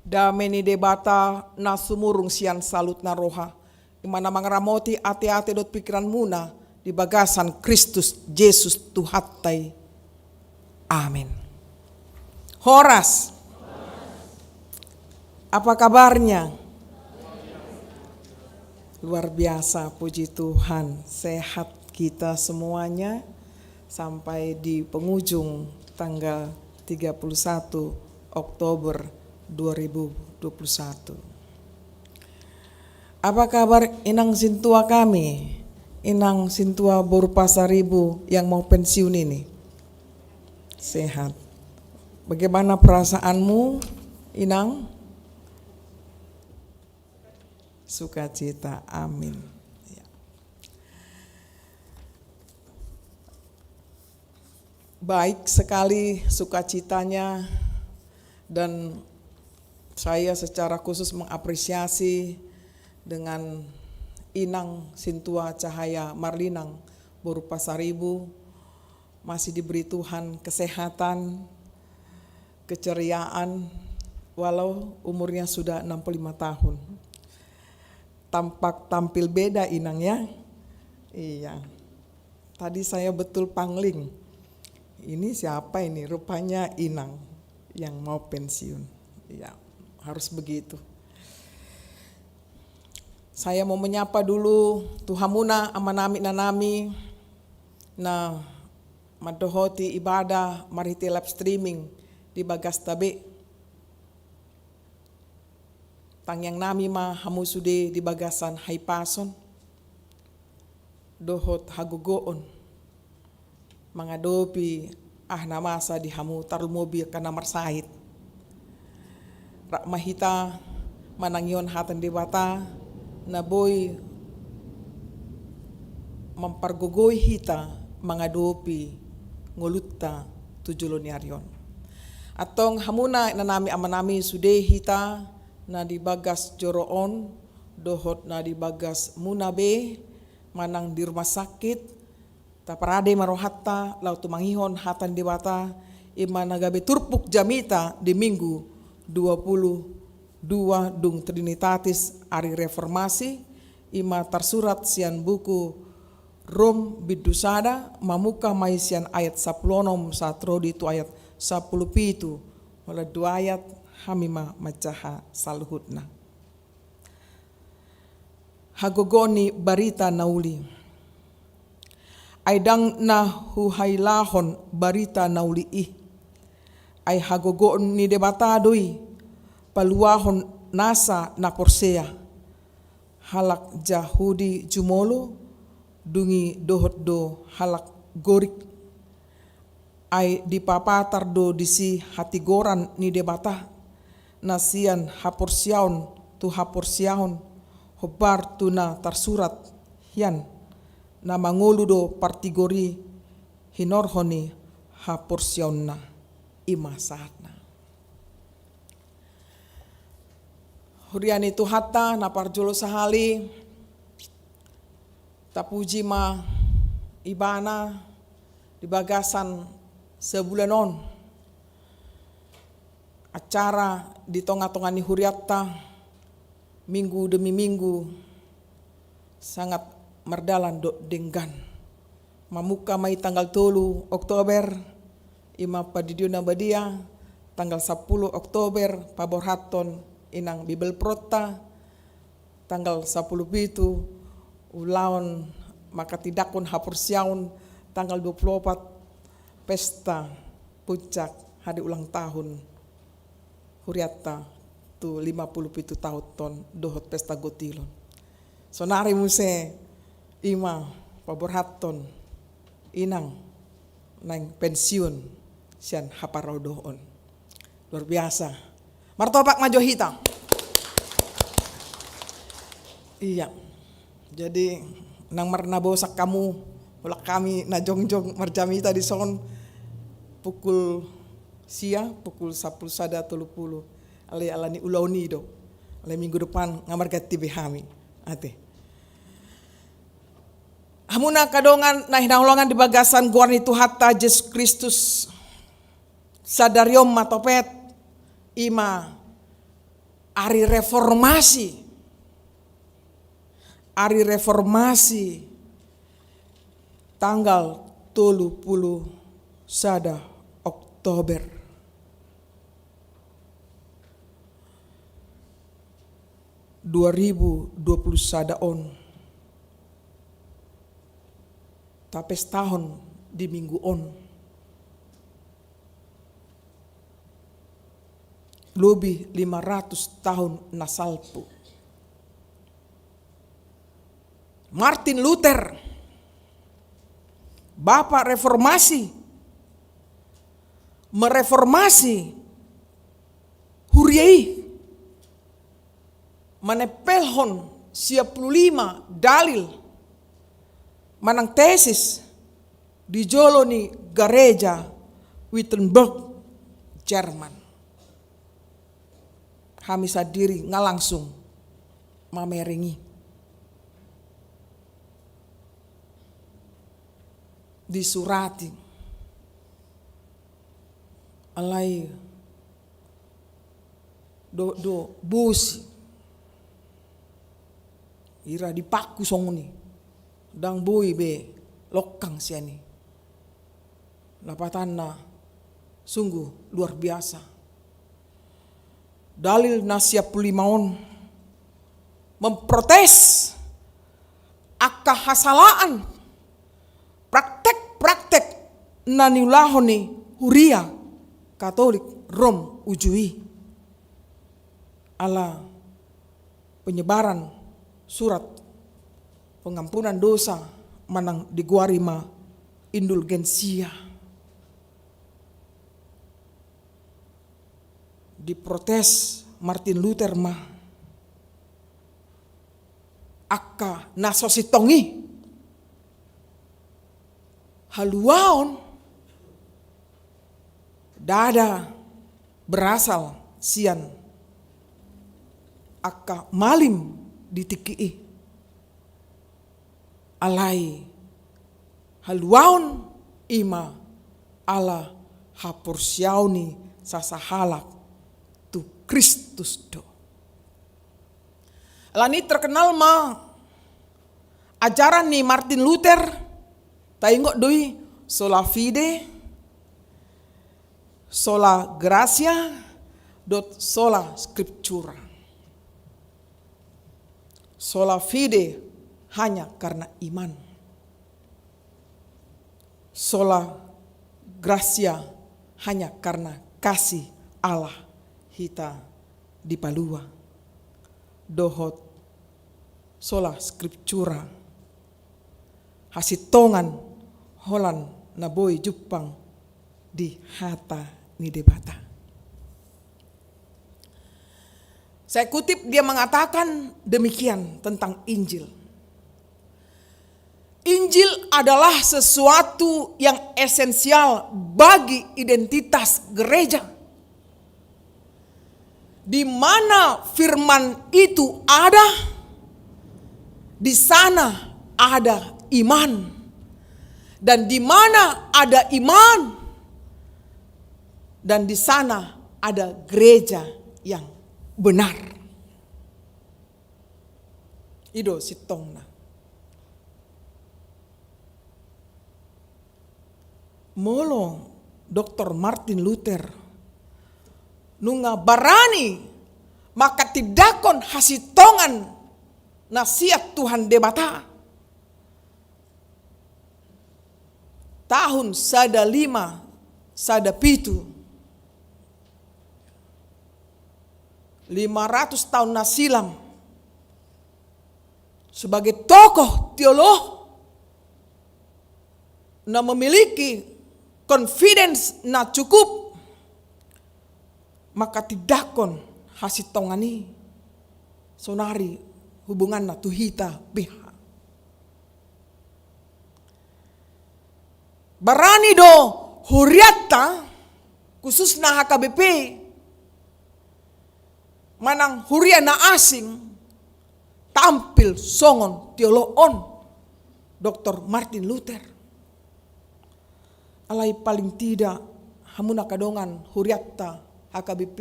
Dameni debata na sumurung sian salut na roha. Imana mangramoti ate-ate dot pikiran muna di bagasan Kristus Yesus Tuhattai. Amin. Horas. Apa kabarnya? Luar biasa, puji Tuhan. Sehat kita semuanya sampai di penghujung tanggal 31 Oktober 2021. Apa kabar inang sintua kami? Inang sintua Boru Pasaribu yang mau pensiun ini? Sehat. Bagaimana perasaanmu, Inang? Sukacita, amin. Ya. Baik sekali sukacitanya, dan saya secara khusus mengapresiasi dengan Inang Sintua Cahaya Marlinang Boru Pasaribu masih diberi Tuhan kesehatan, keceriaan, walau umurnya sudah 65 tahun. Tampak tampil beda Inang ya. Iya. Tadi saya betul pangling. Ini siapa ini? Rupanya Inang yang mau pensiun. Iya, harus begitu. Saya mau menyapa dulu Tuhamuna amanami nanami na madohoti ibadah mariti live streaming di bagas tabe. Tangyang nami ma hamusude di bagasan haipason. Dohot hagugoon. Mga dopi namasa di hamu tarul mobil kana marsahit. Rak mahita manangyon hatan dewata na boy mempergogoy hita mga dopi ngolutta tujulon yaryon. Atong hamuna nanami amanami sude hita na di bagas joroon, dohot na di bagas munabe, manang di rumah sakit, taparade marohatta, lau tumangihon hatan dewata, ima nagabe turpuk jamita di minggu 22 dung Trinitatis Ari Reformasi, ima tersurat sian buku Rom Bidusada, mamuka mai sian ayat 10 satrodi tu ayat 10 pitu, wala dua ayat hamima macaha saluhutna. Hagogoni barita nauli. Aidang na huhailahon barita nauli ih. Ay hagogon ni debatadoi paluahon nasa na porsea. Halak jahudi jumolo dungi dohot do halak gorik. Ay dipapatar do disi hatigoran ni debata. Nasian haporsiaon tu haporsiaon hobar tu na tersurat hian na manguludo partigori hinorhoni haporsiaon na ima saatna. Huriani tu hatta na parjolo sahali tapuji ma ibana di bagasan sebulan on. Acara di tengah-tengah ni huriatta minggu demi minggu sangat merdalan dok denggan. Mamuka mai tanggal 3 Oktober ima padidio nabadia, tanggal 10 Oktober paborhaton inang Bibel Prota, tanggal 10 pitu ulaon maka tidakon hapursiaun, tanggal 24 pesta puncak hari ulang tahun huriatta tu 57 tahun dohot pesta gotilon. Sonari muse ima paborhaton inang nang pensiun sian haparodoon. Luar biasa. Martopak majohita. Iya. Jadi nang marnabosak kamu ulak kami na jongjong marjamita di son pukul sia pukul 10 sada 30 ale alani ulauni do ale minggu depan ngamar gati behami ate hamuna kadongan nah hinahulongan di bagasan guarni Tuhatta Yesus Kristus sadariom matopet ima Ari reformasi tanggal 30 sada Oktober 2020 sada on. Tapi setahun di minggu on. Lebih 500 tahun nasalpu. Martin Luther, Bapak reformasi, mereformasi Huriai, menepelhon 55 dalil manang tesis di joloni gereja Wittenberg, Jerman. Kami sadiri ngalangsung mameringi. Disurati alai do busi ira dipaku songuni dang bui be lokang siani lapatanna sungguh luar biasa. Dalil nasiap limaon memprotes akahasalaan praktek naniulahoni Huria Katolik Rom ujui ala penyebaran surat pengampunan dosa manang diguarima indulgensia. Diprotes Martin Luther mah akka nasositongi haluaon dada berasal sian akka malim ditikii alai haluaon ima ala hapursiauni sasahalak tu Kristus do. Lani terkenal ma ajaran ni Martin Luther taingok doi sola fide, sola gratia, dot sola scriptura. Sola fide hanya karena iman. Sola gratia hanya karena kasih Allah hita dipalua. Dohot sola scriptura hasitongan holan naboi Jepang di hata ni debata. Saya kutip dia mengatakan demikian tentang Injil. Injil adalah sesuatu yang esensial bagi identitas gereja. Di mana firman itu ada, di sana ada iman. Dan di mana ada iman, dan di sana ada gereja yang benar. Ido sitongna. Molo Dr. Martin Luther nunga barani maka tidakon hasitongan nasihat Tuhan debata. Tahun sada 5 sada 7 500 tahun nasilam sebagai tokoh teolog na memiliki confidence na cukup, maka tidakon hasitongani sonari hubungan na tuhita beha. Barani do huriata khusus na HKBP manang huria na asing tampil songon teologon Dr. Martin Luther. Alai paling tidak hamuna kadongan huriata HKBP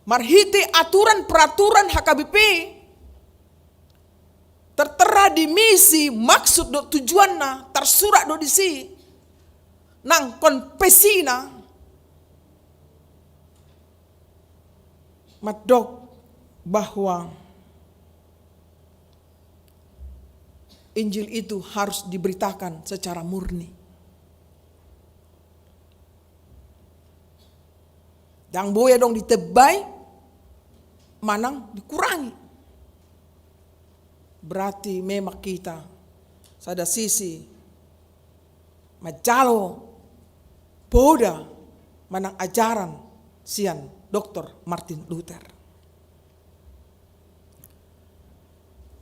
marhiti aturan peraturan HKBP tertera di misi maksud do tujuanna tersurat do disi nang konfesina madok bahwa Injil itu harus diberitakan secara murni. Yang boya dong ditebai, manang dikurangi. Berarti memang kita sada sisi majalo poda manang ajaran sian Dr. Martin Luther.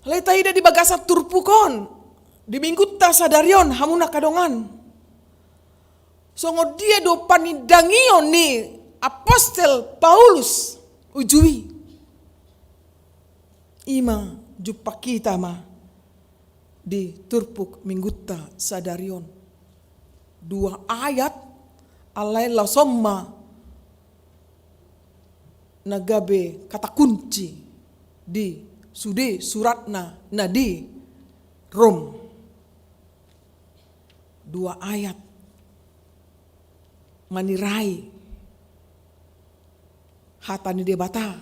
Leta ida di bagasa turpukon di minggu ta sadarion hamuna kadongan. Songo dia do panidangion ni Apostel Paulus ujui. Ima jumpa kita ma di turpuk minggu ta sadarion. 2 ayat alai la somma nagabe kata kunci di sude suratna nadi Rom 2 ayat manirai hatani debata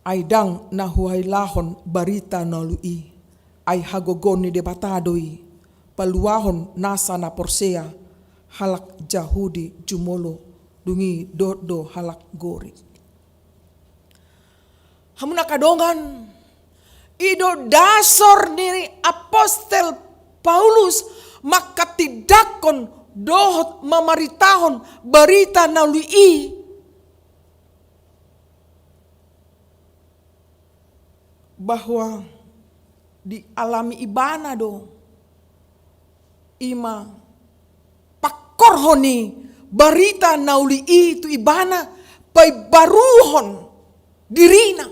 aidang nahuai lahon barita nalui ai hagogon ni debata doi paluahon nasa na porsea halak jahudi jumolo dungi dodo halak gori. Hamuna kadongan ido dasor ni Apostel Paulus maka tidakon dohot mamaritahon berita nalui bahwa di alami ibana do ima pakorhoni berita nauli itu ibana pai baruhon dirina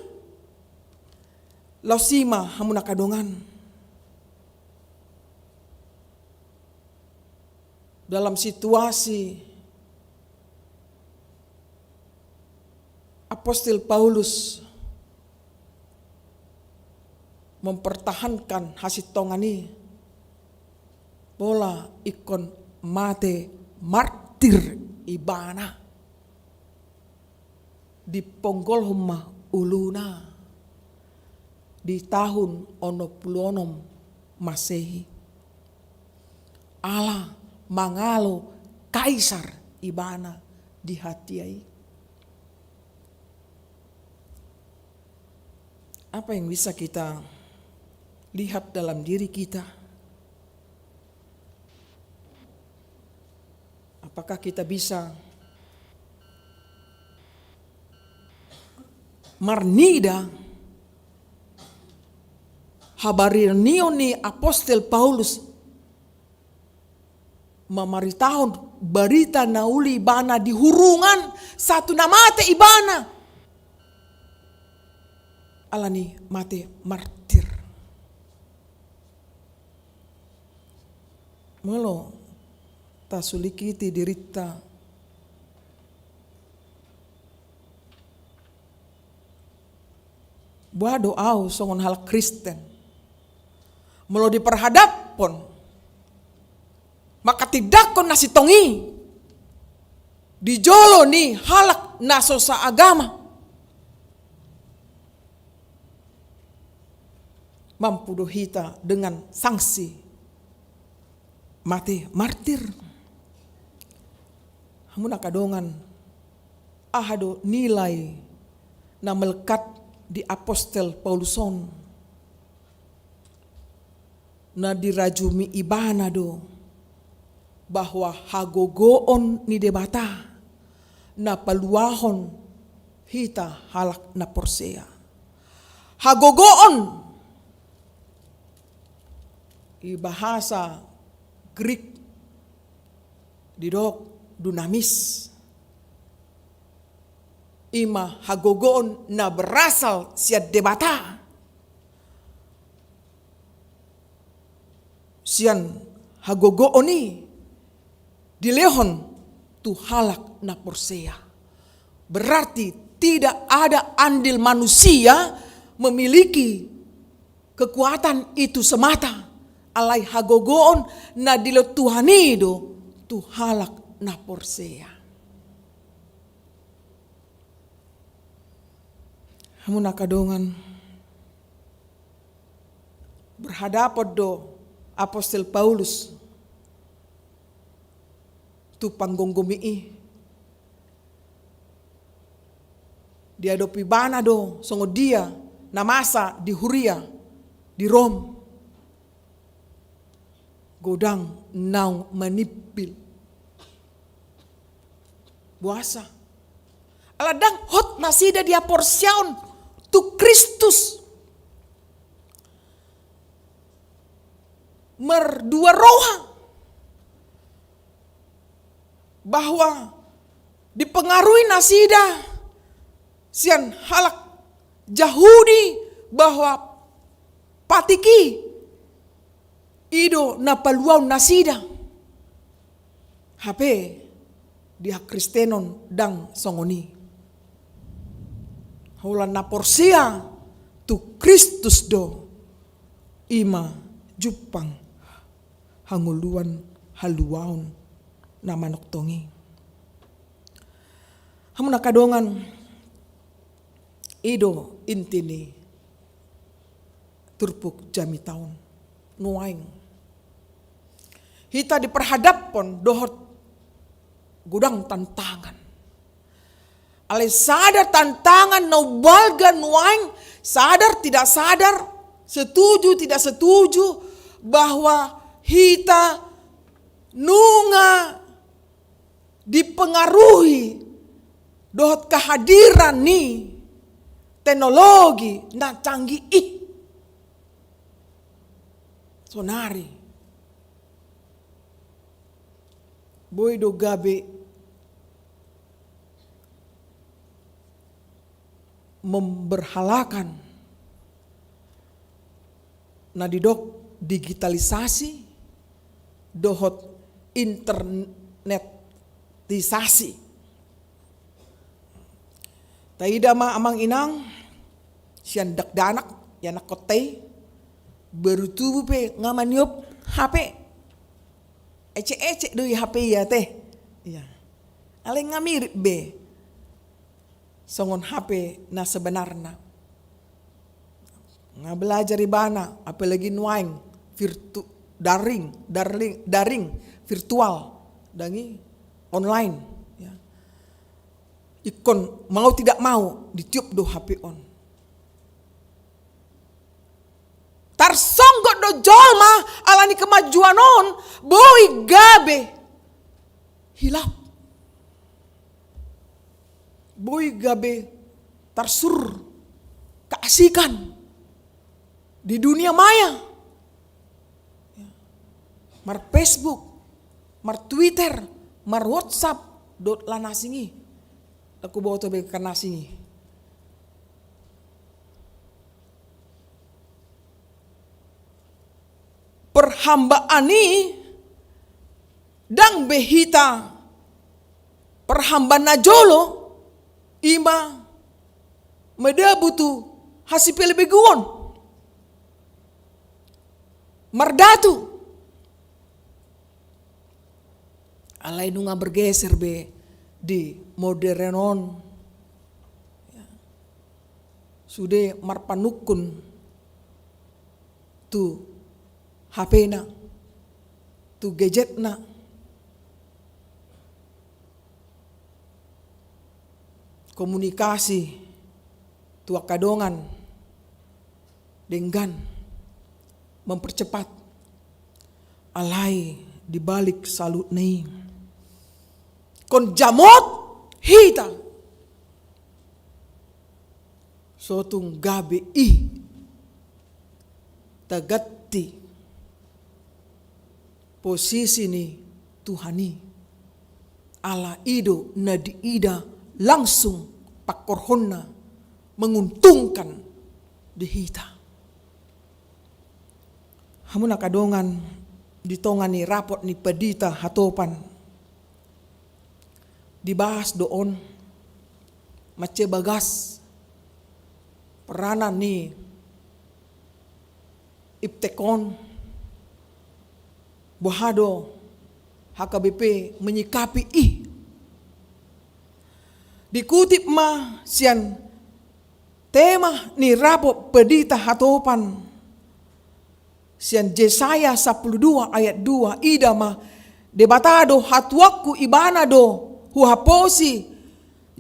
lausima hamuna kadongan dalam situasi Apostel Paulus mempertahankan hasil tongani bola ikon mate martir ibana di ponggol humma uluna di tahun 16 Masehi. Allah mangalo kaisar ibana dihatiai. Apa yang bisa kita lihat dalam diri kita? Apakah kita bisa marnida habarirnio ni Apostel Paulus mamaritahon berita nauli ibana di hurungan satu namate ibana alani mate martir molo tasulikiti dirita buah doa songon hal Kristen melo diperhadap pon maka tidak kon nasi tongi dijolo ni halak nasosa agama mampu dohita dengan sanksi mati martir. Hamuna kadongan ahado nilai na melekat di Apostel Pauluson na dirajumi ibana do bahwa hagogoon ni debata na paluahon hita halak na porsea hagogoon i bahasa Greek didok dunamis ima hagogoon na berasal siat debata sian hagogoon ni dilehon tu halak na porsea berarti tidak ada andil manusia memiliki kekuatan itu semata. Alai hagogoon na dilo Tuhanido tu halak na porsea. Hamuna kadongan berhadapan do Apostel Paulus tu panggonggomii dia do pibana do songo dia namasa di Huria di Rom godang nau manipil buasa aladang hot nasida dia porsiaon tu Kristus merdua roha bahwa dipengaruhi nasida sian halak Yahudi bahwa patiki ido na paluau nasida HP dia Kristenon dang songoni hulan na porsia tu Kristus do ima jupang hanguluan haluaon na manok tongi hamun kadongan ido intini turpuk jami taon nuaing hita diperhadapkan dohot gudang tantangan ale sadar tantangan no balga nuaing sadar tidak sadar setuju tidak setuju bahwa hita nunga dipengaruhi dohot kehadiran nih teknologi na canggih sonari boy do gabe memberhalakan na didok digitalisasi dohot internetisasi taida ma amang inang sian dak danak yanak kotei berutubu pe ngamaniop HP ece doi HP ya teh ya ale ngamirip be songon HP na sebenarnya ngabelajar ibana apalagi nuaing daring virtual dangi online ya. Ikon mau tidak mau ditiup do HP on tarsonggot do jolma alani kemajuan on boy gabe hilap boy gabe tarsur keasikan di dunia maya mar Facebook mar Twitter mar WhatsApp dot lanasingi aku bawa tobe kanasingi perhambaan ni dang behita perhambaan najolo ima meda butuh hasipil beguon mardatu alai nunga bergeser be di modernon ya. Sude marpanukun tu HP na tu gadget na komunikasi tu akadongan dengan mempercepat alai dibalik salut nei kon jamot hita sotung gabe tagatti posisi ni Tuhani ala ido na diida langsung pakorhonna menguntungkan di hita hamuna kadongan ditongani rapot ni pedita hatopan dibahas doon mace bagas peranan ni Iptekon Bohado HKBP menyikapi dikutip sian tema ni rapo pedita hatopan sian Yesaya 12 ayat 2 idama debatado hatuaku ibanado huhaposi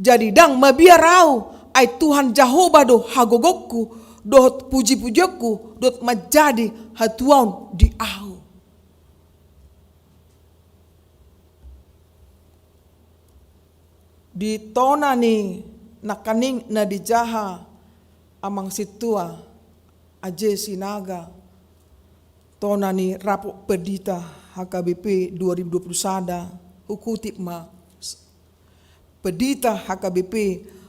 jadi dang mabiarau ai Tuhan Jehovah do hagogokku dot puji-pujiku dot menjadi hatuan di au. Di tona ni nakaning na di jaha amang situa aje sinaga tona ni rapo pedita HKBP 2021 hukutip pedita HKBP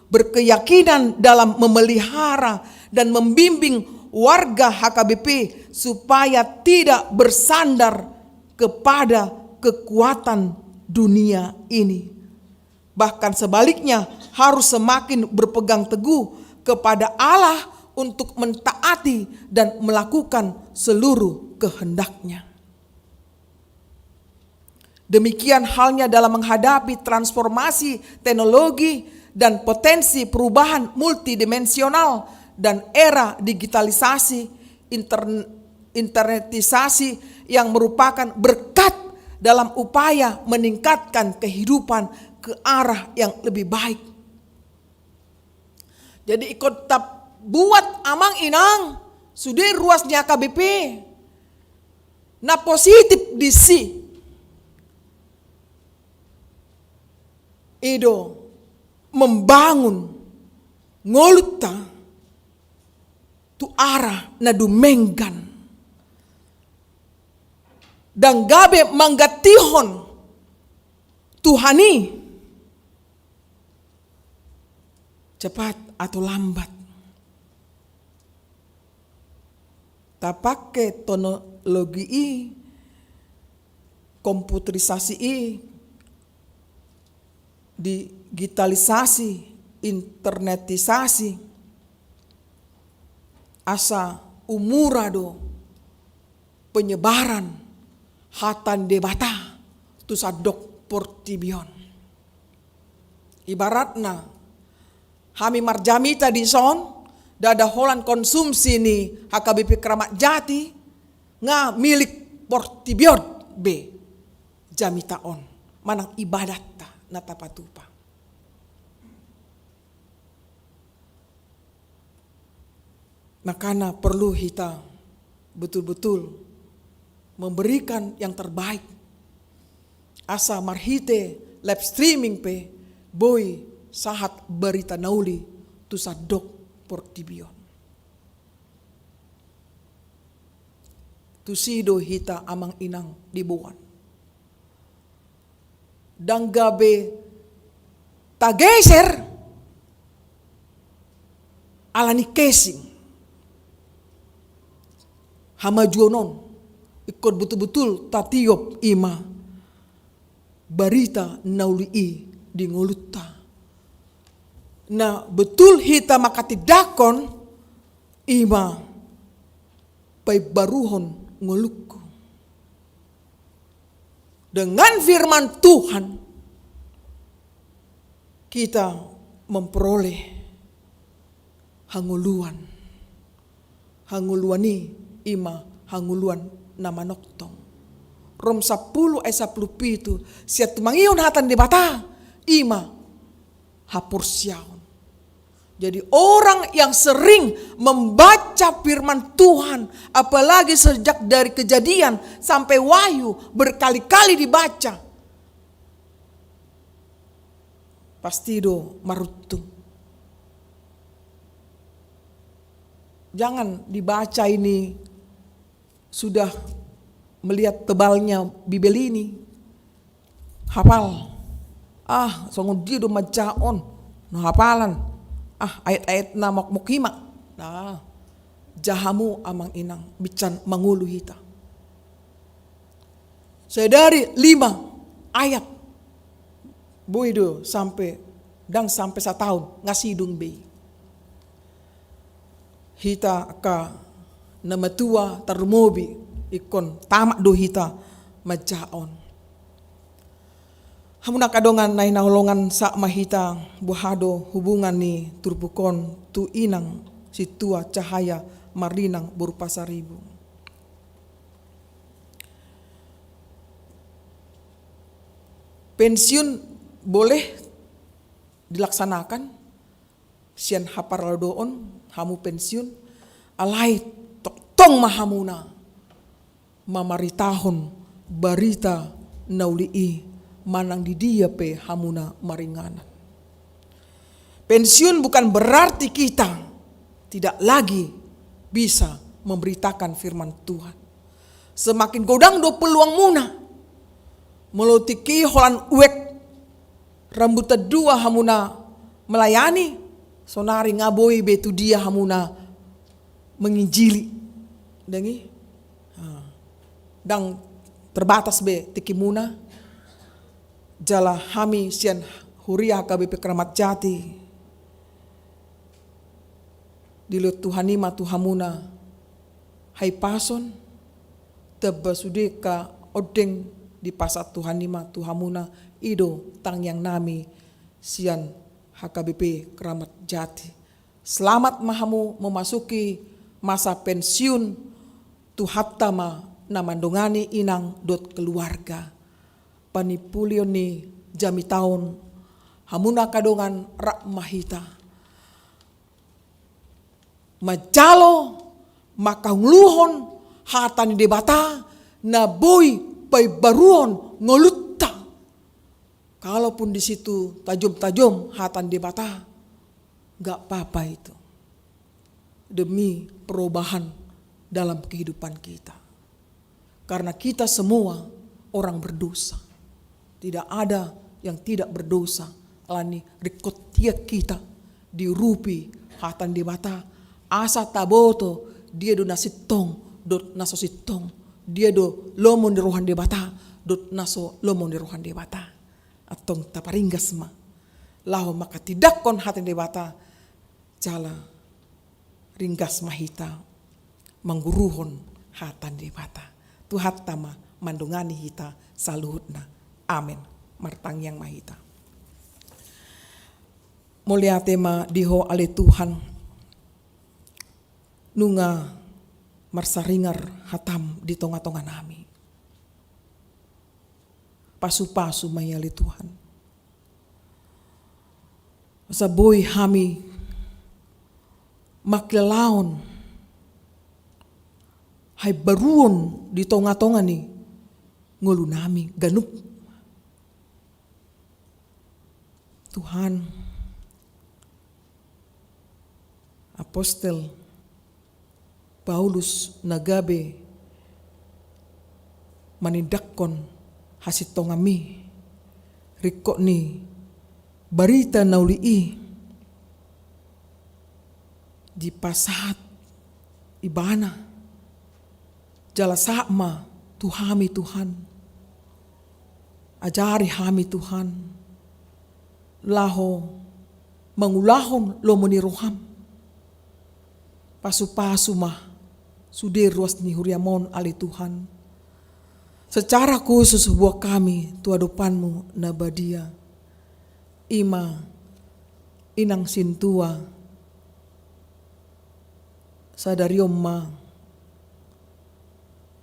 berkeyakinan dalam memelihara dan membimbing warga HKBP supaya tidak bersandar kepada kekuatan dunia ini. Bahkan sebaliknya harus semakin berpegang teguh kepada Allah untuk mentaati dan melakukan seluruh kehendaknya. Demikian halnya dalam menghadapi transformasi teknologi dan potensi perubahan multidimensional dan era digitalisasi, internetisasi yang merupakan berkat dalam upaya meningkatkan kehidupan ke arah yang lebih baik. Jadi ikut tap buat amang inang sudah ruasnya KBP na positif di si Ido membangun ngoluta tu arah na dumenggan dan gabe manggatihon Tuhani cepat atau lambat tapake teknologi komputerisasi digitalisasi, internetisasi, asa umurado penyebaran hatan debata tu sadok portibion. Ibaratna hami marjamita di son dada holan konsumsi ni HKBP Kramat Jati nga milik portibion B jamita on manang ibadat natapatupa. Makanya perlu kita betul-betul memberikan yang terbaik. Asa marhite live streaming pe boy sahat berita nauli tu sadok portibion. Tu sido hita amang inang dibuan. Dan gabe tageser alani casing hamajuonon ikut betul-betul tatiop ima barita nauli di ngoluta na betul hita makatidakon ima pai baruhon ngolukku. Dengan firman Tuhan kita memperoleh hanguluan. Hanguluan ni ima hanguluan nama noktong. Rom 10 ayat 10 itu siat mangion hatan di bata ima hapursiaon. Jadi orang yang sering membaca firman Tuhan, apalagi sejak dari Kejadian sampai Wahyu berkali-kali dibaca, pasti do marutu. Jangan dibaca ini sudah melihat tebalnya Bibel ini, hafal. Songon dia do macaon, no hafalan. Ayat-ayat na mukima. Jahamu amang inang bican mangulu hita. Saya dari 5 ayat boydo sampai dan sampai 1 tahun ngasidung be. Hita ka namatua tarumobi ikon tamak do hita majaon. Hamuna kadongan nai naulongan sa mahita buhado hubungan ni turbukon tu inang situa cahaya marinang berupa 1000. Pensiun boleh dilaksanakan sian haparaldoon hamu pensiun alai tong mahamuna mamaritahon barita naulii manang di dia pe hamuna maringanan. Pensiun bukan berarti kita tidak lagi bisa memberitakan firman Tuhan. Semakin godang do peluang muna melotiki holan uek rambut dua hamuna melayani sonari ngaboi betu dia hamuna menginjili dengi dang terbatas be tiki muna jala hami sian huria KBP Keramat Jati dilut Tuhanima Tuhamuna hai pason teba sudeka odeng di pasat Tuhanima Tuhamuna ido tang yang nami sian HKBP Keramat Jati. Selamat mahamu memasuki masa pensiun tuhattama namandongani inang dot keluarga. Panipulioni jami tahun hamuna kadongan rak mahita. Majalo makangluhon hatani debata na boy pai baruon ngolutta. Kalaupun di situ tajam-tajam hatan debata, gak apa-apa itu. Demi perubahan dalam kehidupan kita. Karena kita semua orang berdosa. Tidak ada yang tidak berdosa. Lani rekotia kita dirupi hatan debata. Asa taboto dia do nasitong dot naso sitong. Dia do lomon di rohan debata dot naso lomon di rohan debata atong taparinggas ma laho maka tidak kon hati debata jala ringgas mahita mangguruhon hatan debata tuhat tama mandungani hita saluhutna amin martang yang mahita mulia tema diho ale Tuhan nunga marsaringar hatam di tonga-tonga nami. Pasu-pasu mayali Tuhan. Saboy hami maklalaon hay baruon di tonga-tonga ni ngulu nami ganup. Tuhan Apostel Paulus nagabe manindakon hasit tongami rikok ni barita naulii di pasat ibana jala sakma tuhami Tuhan ajari hami Tuhan laho mangulahon lomoni roham pasu-pasu mah sudir ruas ni huriamon ali Tuhan. Secara khusus buat kami tuadopanmu nabadia. Ima inang sintua sadariom ma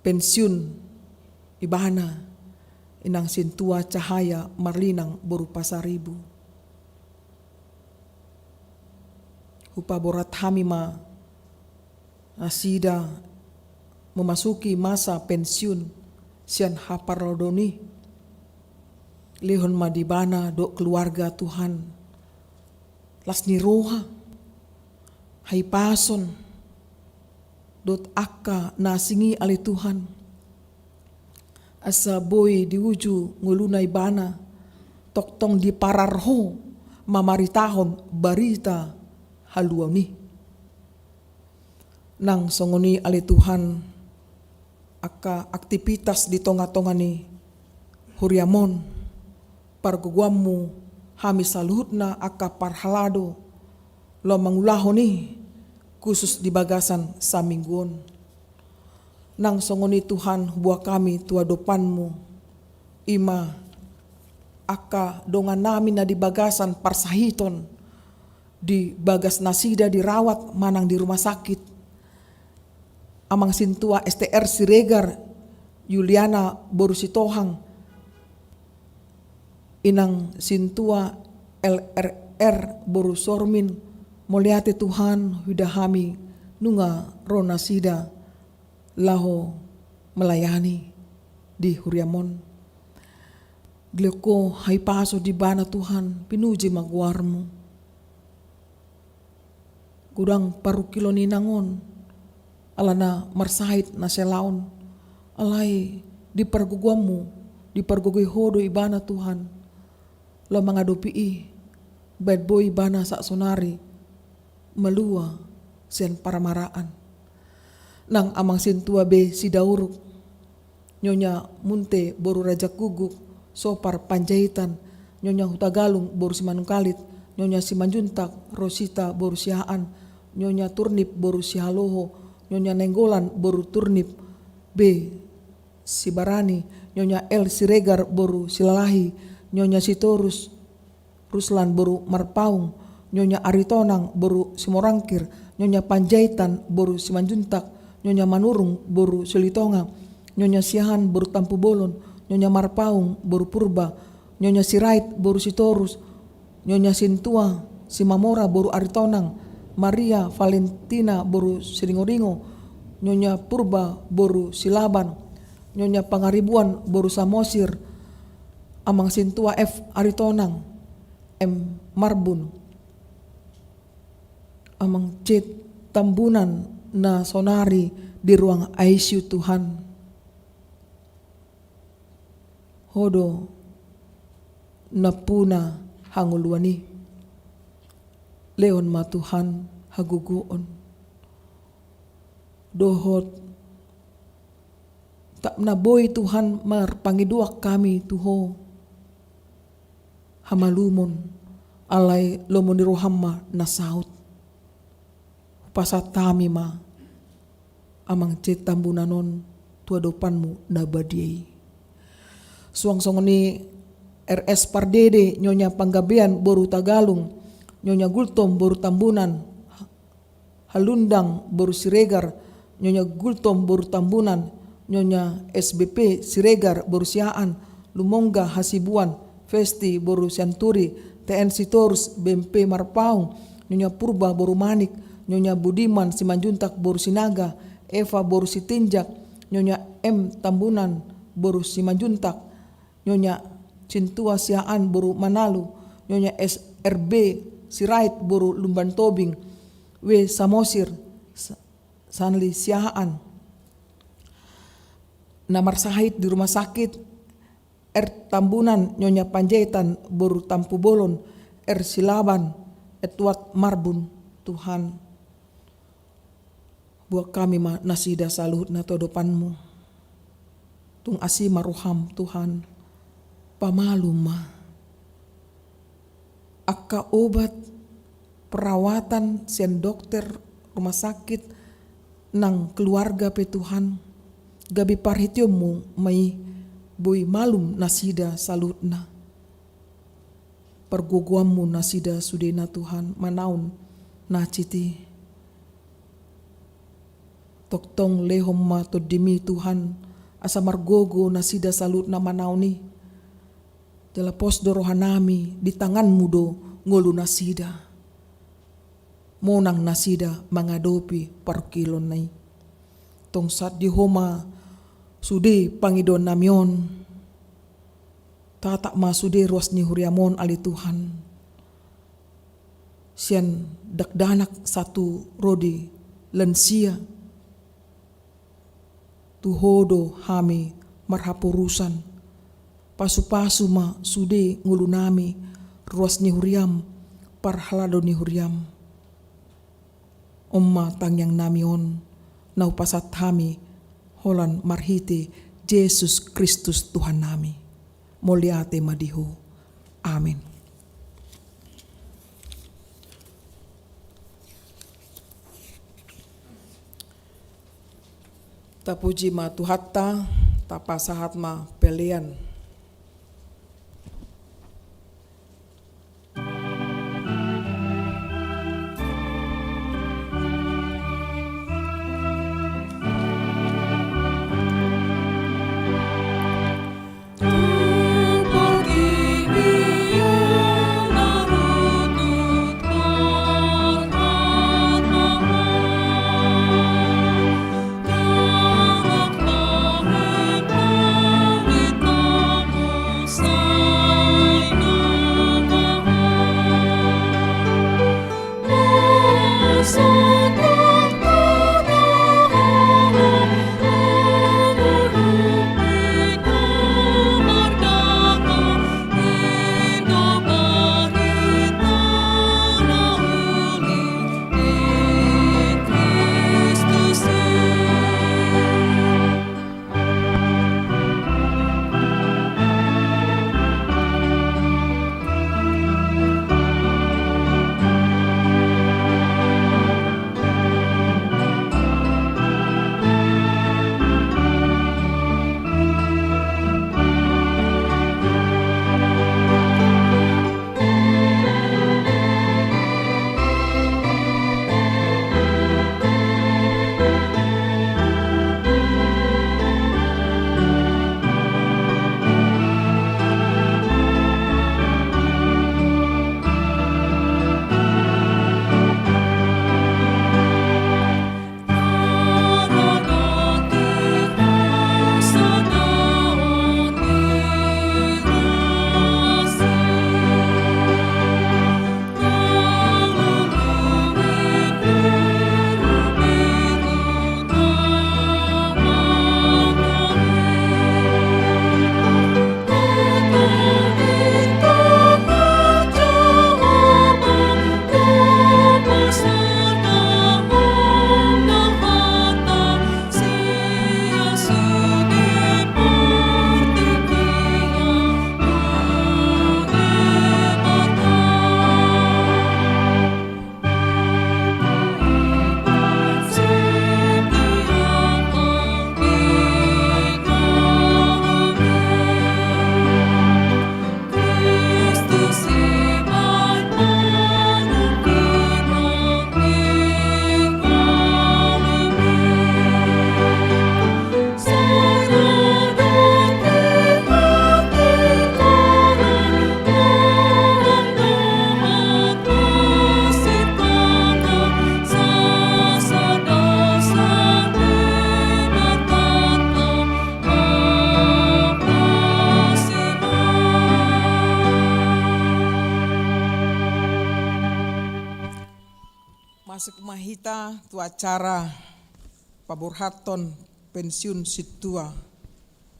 pensiun ibana inang sintua cahaya marlinang berupa 1000. Hupa borat hami ma asida memasuki masa pensiun sian haparodoni lehon madibana do keluarga Tuhan lasni roha hai pason dot akka nasingi ali Tuhan asa boy diuju ngulunai bana toktong di pararho mamaritahon barita haluani nang songoni ali Tuhan aka aktivitas di tonga-tonga ni huriamon parguguammu hami saluhutna aka parhalado lo mangulaho ni khusus di bagasan sa mingguon. Nang songoni Tuhan buah kami tua dopanmu ima aka dongan namin na di bagasan parsahiton di bagas nasida dirawat manang di rumah sakit. Amang sintua STR Siregar Yuliana Borusitohang inang sintua LRR Borusormin moliate Tuhan hudahami nunga rona sida laho melayani di Huriamon. Gleko hai paso di bana Tuhan pinuji magwarmu. Gudang paru kilo ninangon alana marsahit na selaon alai di perguguamu di pergugui hodo ibana Tuhan lo mangadopi bad boy bana sak sonari melua sen paramaraan nang amang sintua be si dauruk nyonya munte boru raja kuguk sopar panjaitan nyonya hutagalung boru si manungkalit nyonya si manjuntak Rosita boru sihaan nyonya turnip boru si haloho nyonya nenggolan boru turnip B si barani nyonya L Siregar boru silalahi nyonya Sitorus Ruslan boru marpaung nyonya Aritonang boru simorangkir nyonya Panjaitan boru simanjuntak nyonya Manurung boru Silitonga nyonya Siahan boru Tampu Bolon nyonya Marpaung boru Purba nyonya Sirait boru Sitorus nyonya Sintua Simamora boru Aritonang Maria Valentina boru Siringoringo nyonya Purba boru Silaban nyonya Pangaribuan boru Samosir amang sintua F Aritonang M Marbun amang C Tambunan na sonari di ruang ICU Tuhan hodo napuna hanguluani leon ma Tuhan haguguon dohot tak naboy Tuhan marpangiduak kami tuho hamalumon alai lomoniru hamma nasaut pasat tami ma amang cetambunanon tua dopanmu nabadiai suang-suang ni RS Pardede nyonya Panggabean boru Tagalung nyonya Gultom boru Tambunan Halundang boru Siregar nyonya Gultom boru Tambunan nyonya SBP Siregar boru Siaan Lumongga Hasibuan Festi boru Sianturi TN Sitorus BMP Marpaung nyonya Purba boru Manik nyonya Budiman Simanjuntak boru Sinaga Eva boru Sitinjak nyonya M Tambunan boru Simanjuntak nyonya Cintua Siaan boru Manalu nyonya SRB Sirait boru Lumban Tobing W Samosir Sanli Siaan Namar Sahid di rumah sakit R Tambunan nyonya Panjaitan boru Tampu Bolon R Silaban Edward Marbun Tuhan buat kami ma nasida saluhut na todopanmu tung asi maruham Tuhan pamalum ma akka obat perawatan sen dokter rumah sakit nang keluarga pe Tuhan gabi parhitiomu mai boy malum nasida salutna perguguammu nasida sudena Tuhan manaun naciti toktong lehom ma todimi Tuhan asa margogo nasida salutna manauni jala pos dorohanami di tanganmu do ngolu nasida monang nasida mangadopi parkilon nai tong sat di homa sude pangidon namion tatak ma sude ruas ni huriamon ali Tuhan sian dakdanak satu rodi lansia tuhodo hami marhapurusan pasu-pasu ma sude ngulunami ruas ni huriam parhalado ni huriam omma tangyang namion nau pasat hami holan marhiti Yesus Kristus Tuhan nami moliate madiho amin. Tapuji ma Tuhatta, tapasahat ma pelian. Masuk mahita tu acara paburhaton pensiun situa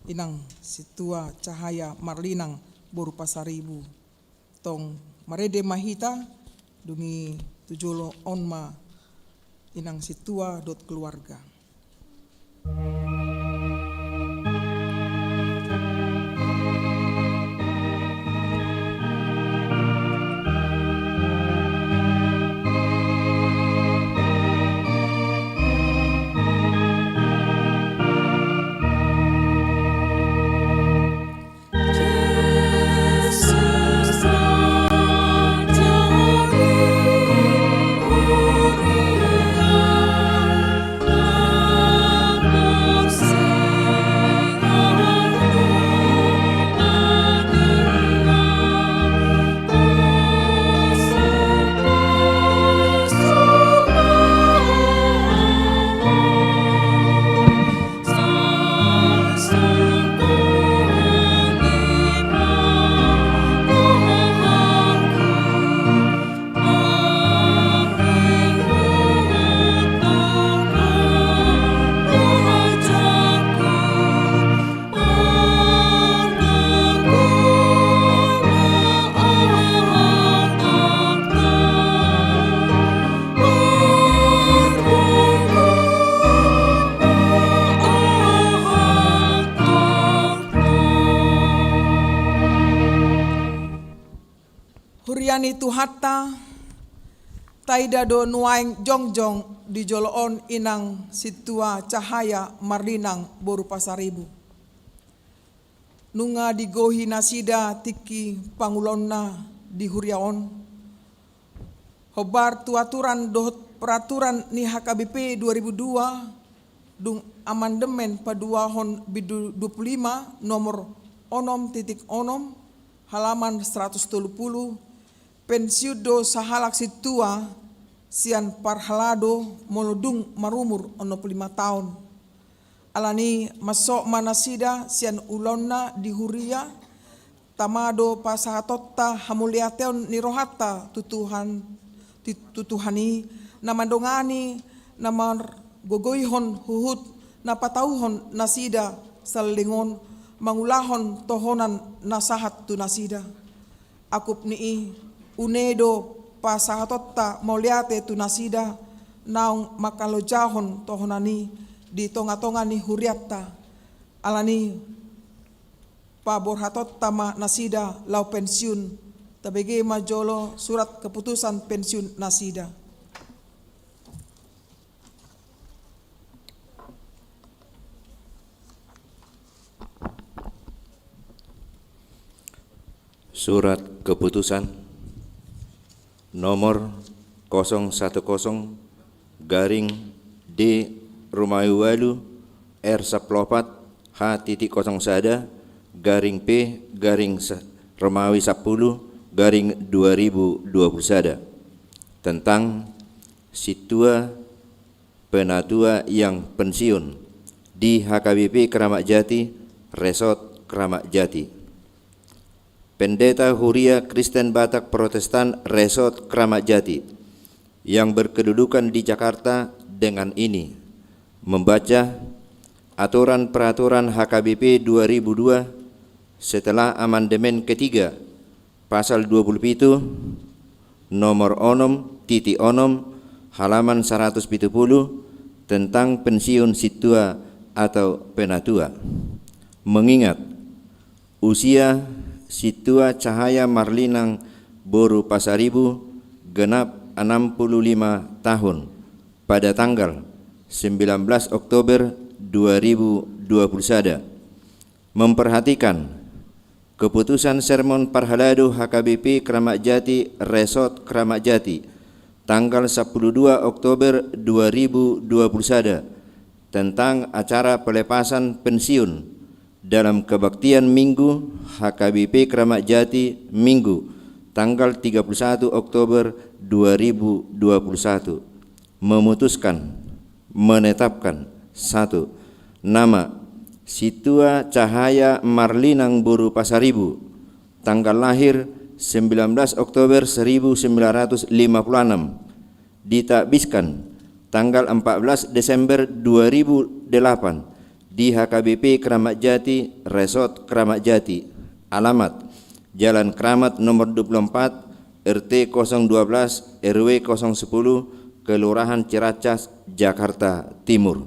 inang situa Cahaya Marlinang Boru Pasaribu tong marede mahita dungi tujolo onma inang situa dot keluarga. Huriani Tuhatta, Taida do nuaing jongjong di joloon inang Situa Cahaya Marlinang Boru Pasaribu. Nunga digohi nasida tiki pangulonna di huriaon. Hobar tuaturan dohot peraturan ni HKBP 2002 dung amandemen paduahon bidu 25 nomor 6.6 halaman 130 pensiudo sahalak situa sian parhalado molodung marumur 65 tahun. Alani masok manasida sian ulonna di huria tamado pasahatotta hamuliateon nirohata tutuhani namandongani namar gogoihon huhut napatauhon nasida salingon mangulahon tohonan nasahat tu nasida. Akup nii unedo pasahatotta mauliate tu nasida naung makalojahon tohonani di tonga-tonga ni huriatta alani paborhatot tama nasida lau pensiun tabege majolo surat keputusan pensiun nasida. Surat keputusan nomor 010 D Romawi Walu R14 H.01 P Romawi 10 2021 tentang situa penatua yang pensiun di HKBP Kramat Jati Resort Kramat Jati. Pendeta Huria Kristen Batak Protestan Resort Kramat Jati yang berkedudukan di Jakarta dengan ini membaca aturan peraturan HKBP 2002 setelah amandemen ketiga pasal 27 nomor 6.6 halaman 170 tentang pensiun situa atau penatua. Mengingat usia Situa Cahaya Marlinang Boru Pasaribu genap 65 tahun pada tanggal 19 Oktober 2021. Memperhatikan keputusan Sermon Parhalado HKBP Kramat Jati Resort Kramat Jati tanggal 12 Oktober 2021 tentang acara pelepasan pensiun dalam kebaktian Minggu HKBP Kramat Jati Minggu tanggal 31 Oktober 2021 memutuskan menetapkan 1. Nama Situa Cahaya Marlinang Boru Pasaribu, tanggal lahir 19 Oktober 1956, ditakbiskan tanggal 14 Desember 2008 di HKBP Kramat Jati Resort Kramat Jati. Alamat Jalan Kramat nomor 24 RT 012 RW 010 Kelurahan Ciracas, Jakarta Timur.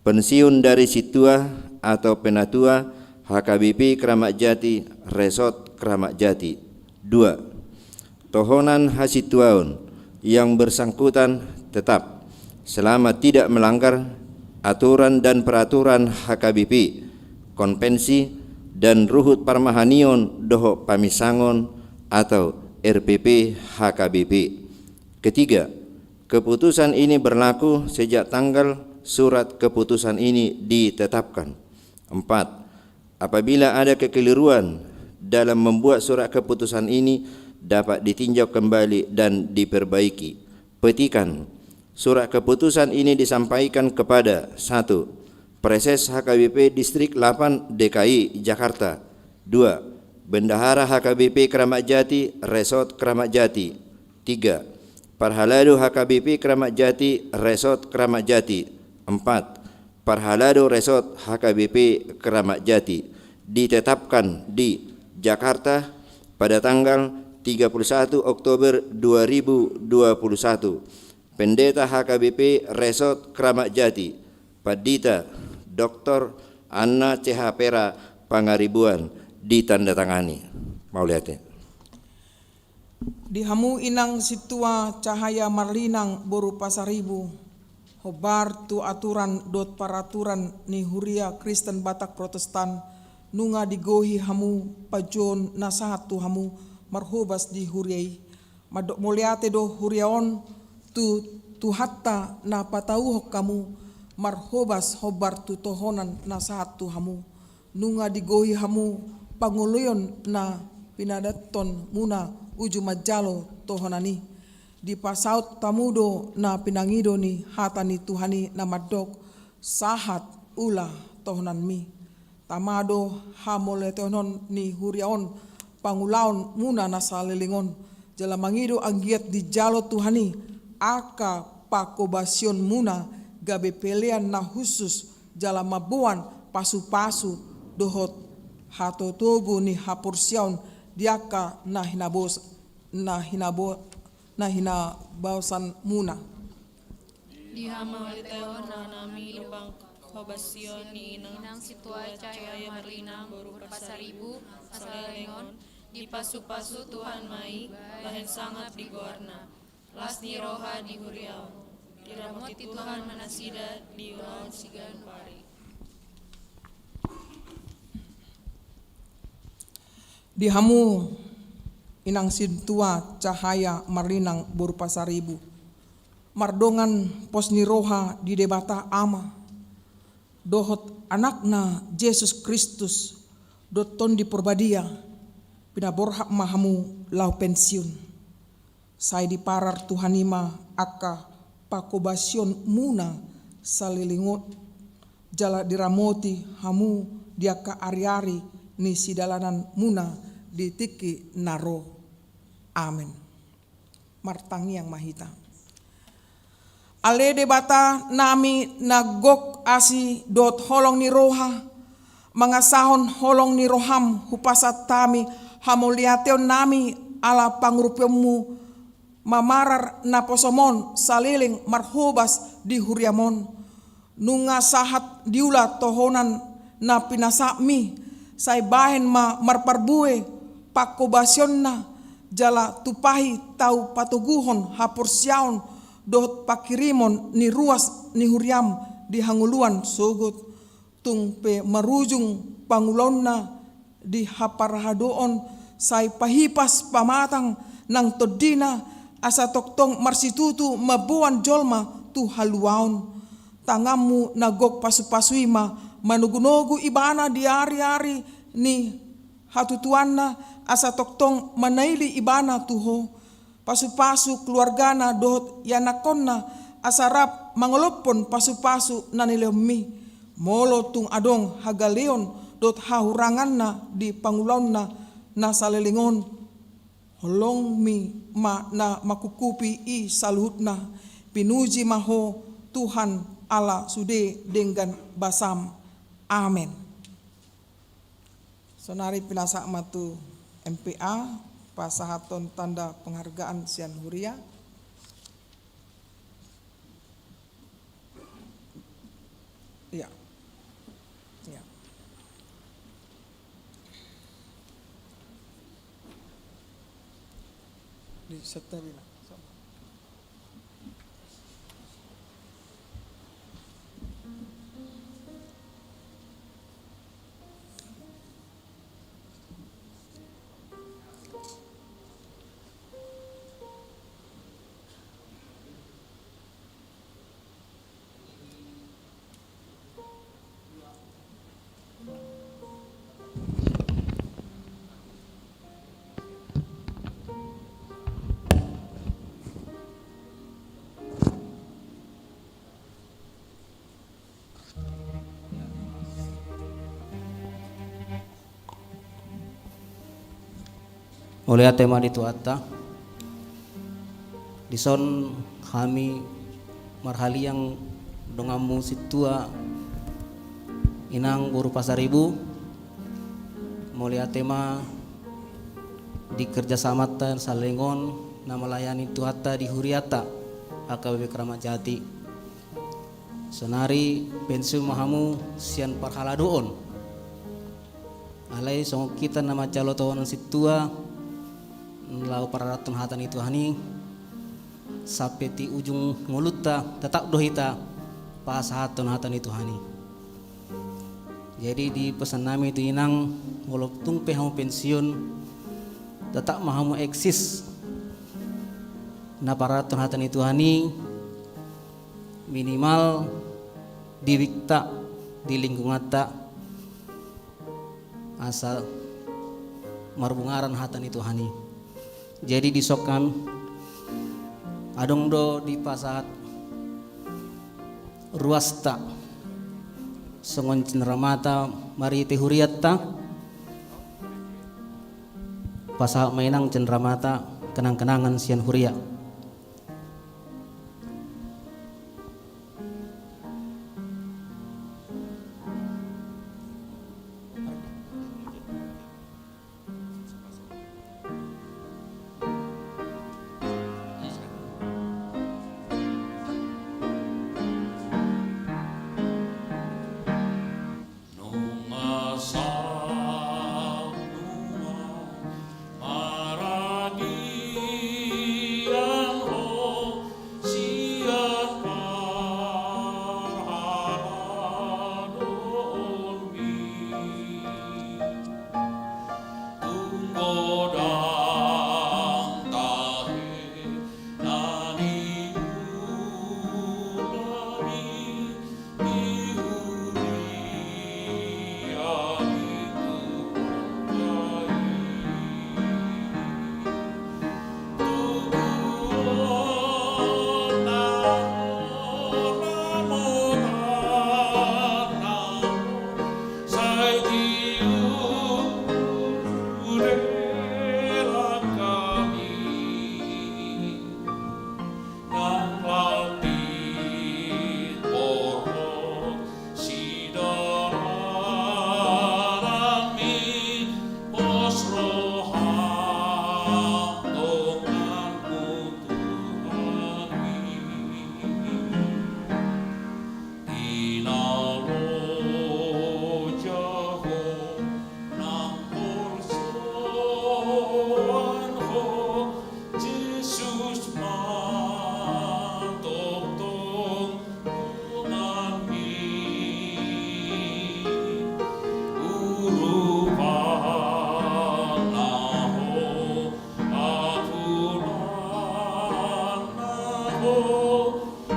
Pensiun dari situa atau penatua HKBP Kramat Jati Resort Kramat Jati. 2. Tohonan hasituaun yang bersangkutan tetap selama tidak melanggar aturan dan peraturan HKBP, konvensi dan ruhut parmahanion doho pamisangon atau RPP HKBP. Ketiga, keputusan ini berlaku sejak tanggal surat keputusan ini ditetapkan. 4. Apabila ada kekeliruan dalam membuat surat keputusan ini dapat ditinjau kembali dan diperbaiki. Petikan surat keputusan ini disampaikan kepada 1. Preses HKBP Distrik 8 DKI Jakarta. 2. Bendahara HKBP Kramat Jati Resort Kramat Jati. 3. Parhalado HKBP Kramat Jati Resort Kramat Jati. 4. Parhalado Resort HKBP Kramat Jati ditetapkan di Jakarta pada tanggal 31 Oktober 2021. Pendeta HKBP Resort Kramat Jati Padita Dr. Anna CH Pera Pangaribuan ditandatangani. Mau lihat ya. Dihamu inang situa cahaya marlinang boru pasaribu. Hobar tu aturan dot paraturan ni huria Kristen Batak Protestan nunga digohi hamu pajon nasahat tu hamu marhobas di huriai. Madok muliate do huriaon tu hatta na patauhok kamu marhobas hobar tu tohonan nasahat tu hamu nunga digohi hamu panguluyon na pinadaton muna uju majalo tohonani di pasaut tamudo na pinangido ni hatani Tuhani na madok sahat ula tohonan mi tamado hamole tohonon ni huriaon pangulaon muna na salilingon jala mangido anggiat di jalo Tuhani aka pakobasyon muna gabe pelean na khusus jala mabuan pasu-pasu dohot hatotobu ni hapursiaon diaka na hinabawasan muna. Dihama oleh na nami lubang kobasion ni inang situa cahaya marlinang boru pasaribu salengon di pasu-pasu Tuhan mai lahen sangat di gorna las ni roha di huriau diramoti Tuhan manasida di ulaun sigan pari. Dihamu inang sintua cahaya marlinang boru pasaribu mardongan pos ni roha di debata ama dohot anakna Yesus Kristus doton di porbadia pinaborhak mahamu lau pensiun sai di parar Tuhanima aka pakobasion muna salilingot jala diramoti hamu diaka ari-ari ni sidalanan muna ditiki naro. Amin. Martangi yang mahita. Ale debata nami nagok asi dot holong ni roha mangasahon holong ni roham hupasat tami hamuliateon nami ala pangrupemu mamarar na posomon saliling marhobas di huriamon nunga sahat diula tohonan na pinasami say bahen ma marparbue pakobasyon na jala tupahi tau patuguhon hapursiaon dohot pakirimon ni ruas ni huriam di hanguluan sogot tungpe marujung pangulon na di haparhadoon say pahipas pamatang nang todina asa toktong marsitutu mabuan jolma tu haluaon tangamu nagok pasu-pasui ma manugunogu ibana di ari-ari ni hatutuanna asa toktong manaili ibana tuho pasu-pasu keluargana dohot yanakonna asarap mangolopon pasu-pasu nanilemi molo tung adong hagaleon dot hahuranganna di pangulaonna na salelingon holong mi ma na makukupi i saluhutna pinuji maho Tuhan Allah sude dengan basam. Amin. Sonari pinasa matu MPA pasahaton tanda penghargaan Sian Huria. Ya. Ya. Di seterina. Oleh tema itu atta dison kami marhali yang dongamu situa inang buru pasaribu mulia tema di kerjasamatan salengon na melayani tuata di huriata AKBP Kramat Jati sonari pensiun mahamu sian parhaladoon alai song kita nama calo tawanan situa lau pararatun hatan itu hani sampai ti ujung mulutta tetap dohita pas hatun hatan itu hani. Jadi di pesan nami itu inang walaupun pehamu pensiun tetap mahamu eksis na pararatun hatan itu hani minimal di wikta di lingkungan tak asal marbungaran hatan itu hani. Jadi disokan adong do di pasat ruas tak songon cenderamata mari tehuriat ta pasal mainang cenderamata kenang-kenangan sian huria.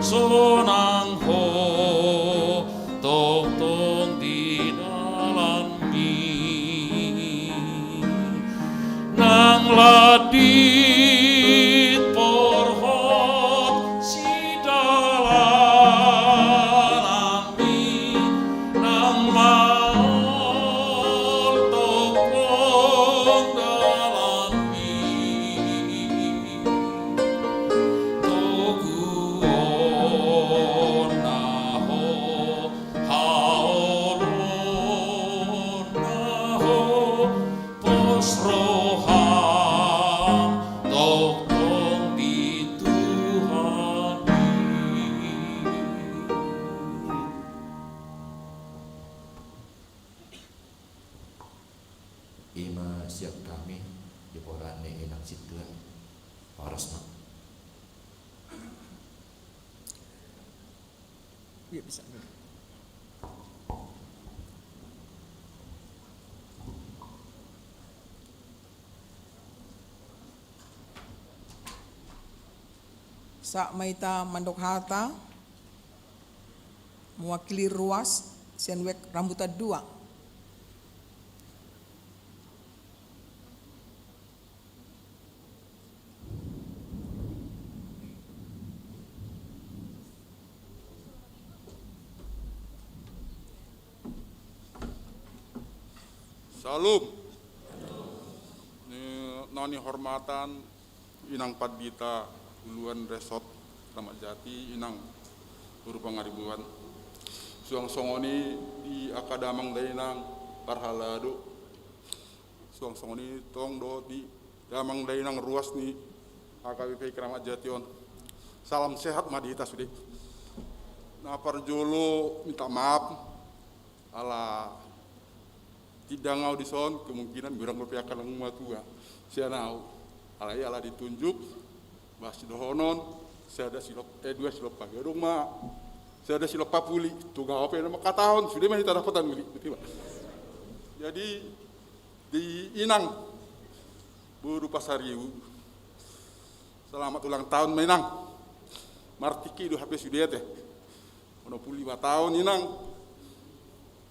sonang ho tong tong di dalam mi nang ladit porhot si dalam mi nang maol tong dalam mi Ima siap kami di porane enak situan parasna. Ya bisa. Sa maita mandok hata mewakili ruas senwek rambutan 2. Salam. Noni hormatan inang padbita uluan resort Kramat Jati inang guru pangaribuan. Suang songoni di akadamang dainang parhalado. Suang songoni tong do di damang dainang ruas ni AKBP Kramat Jati on. Salam sehat madita sudah. Nah parjolo minta maaf ala tidak ngau di son kemungkinan berang berpiakan ng matua siya nau alai ala ditunjuk bahas dohonon saya ada dua silop pagi rumah saya ada silop papuli tunggal apa nama katahon sudah mah kita dapatan beli betul. Jadi di Inang Buru Pasariu selamat ulang tahun Inang martiki do HP sudah teh 25 tahun Inang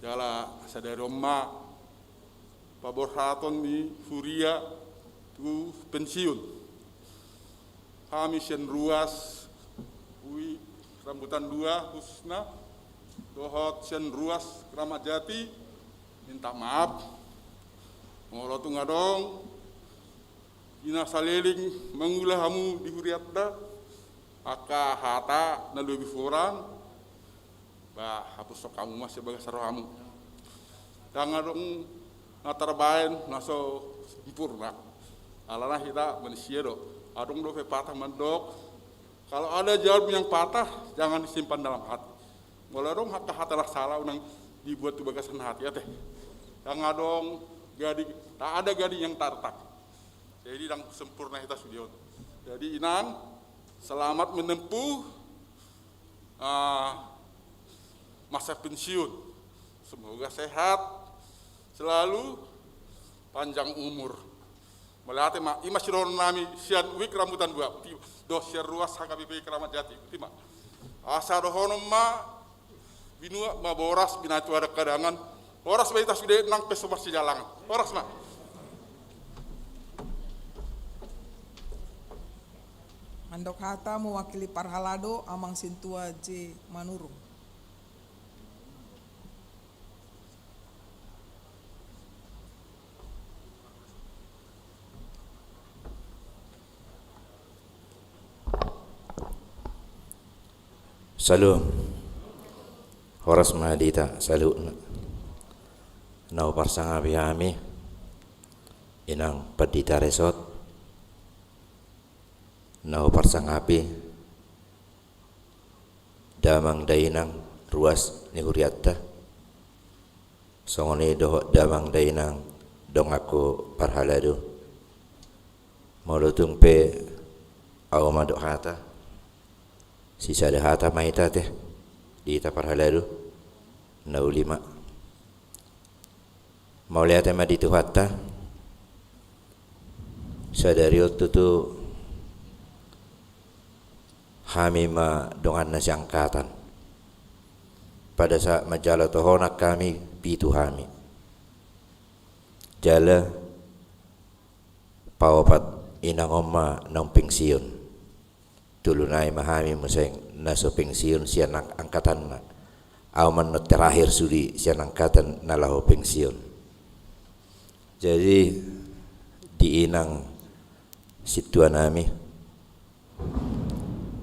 jala sadari rumah pabor haton di Furia tu pensiun kami sen ruas ui rambutan 2 khususnya dohot sen ruas Kramat Jati minta maaf ngoro tu ngadong ina saleling mengulah hamu di huriatda aka hata na lebih forang bah hapus sok kamu mas sebagai saroh hamu dan ngadong natarbain naso sempurna alana kita manusia do adong do patah mendok kalau ada jawab yang patah jangan disimpan dalam hati mulai dong hata salah unang dibuat tu bagasan hati ya teh yang adong gadi tak ada gadi yang tartak jadi yang sempurna kita sudion jadi Inang selamat menempuh masa pensiun semoga sehat selalu panjang umur melihat ima siron nami sian wik rambutan dua do sian ruas HKBP Kramat Jati tima asa dohonom ma binua ma boras binatu ada kadangan boras baita sudah nang peso masih jalangan boras ma Mandok hata mewakili Parhalado Amang Sintua J Manurung. Salut. Horas Mahadita, salut. Nau parsang abiyami Inang Padita Resort. Nau parsang api damang dainang ruas ni huriatta. Songoni doh damang dainang dong aku Parhalado. Molutung pe awamadok hata. Sisa ada hata maita teh di ita Parhalado na ulima mau lihat tema di tu hatta sadari tu kami ma dongan nasi angkatan pada saat majalah tohonak kami pitu kami jala pawapat inang omma nang pensiun tulunai mahami museng naso pensiun sian angkatan na aman no terakhir sudi sian angkatan nalahu pensiun jadi di Inang situan nami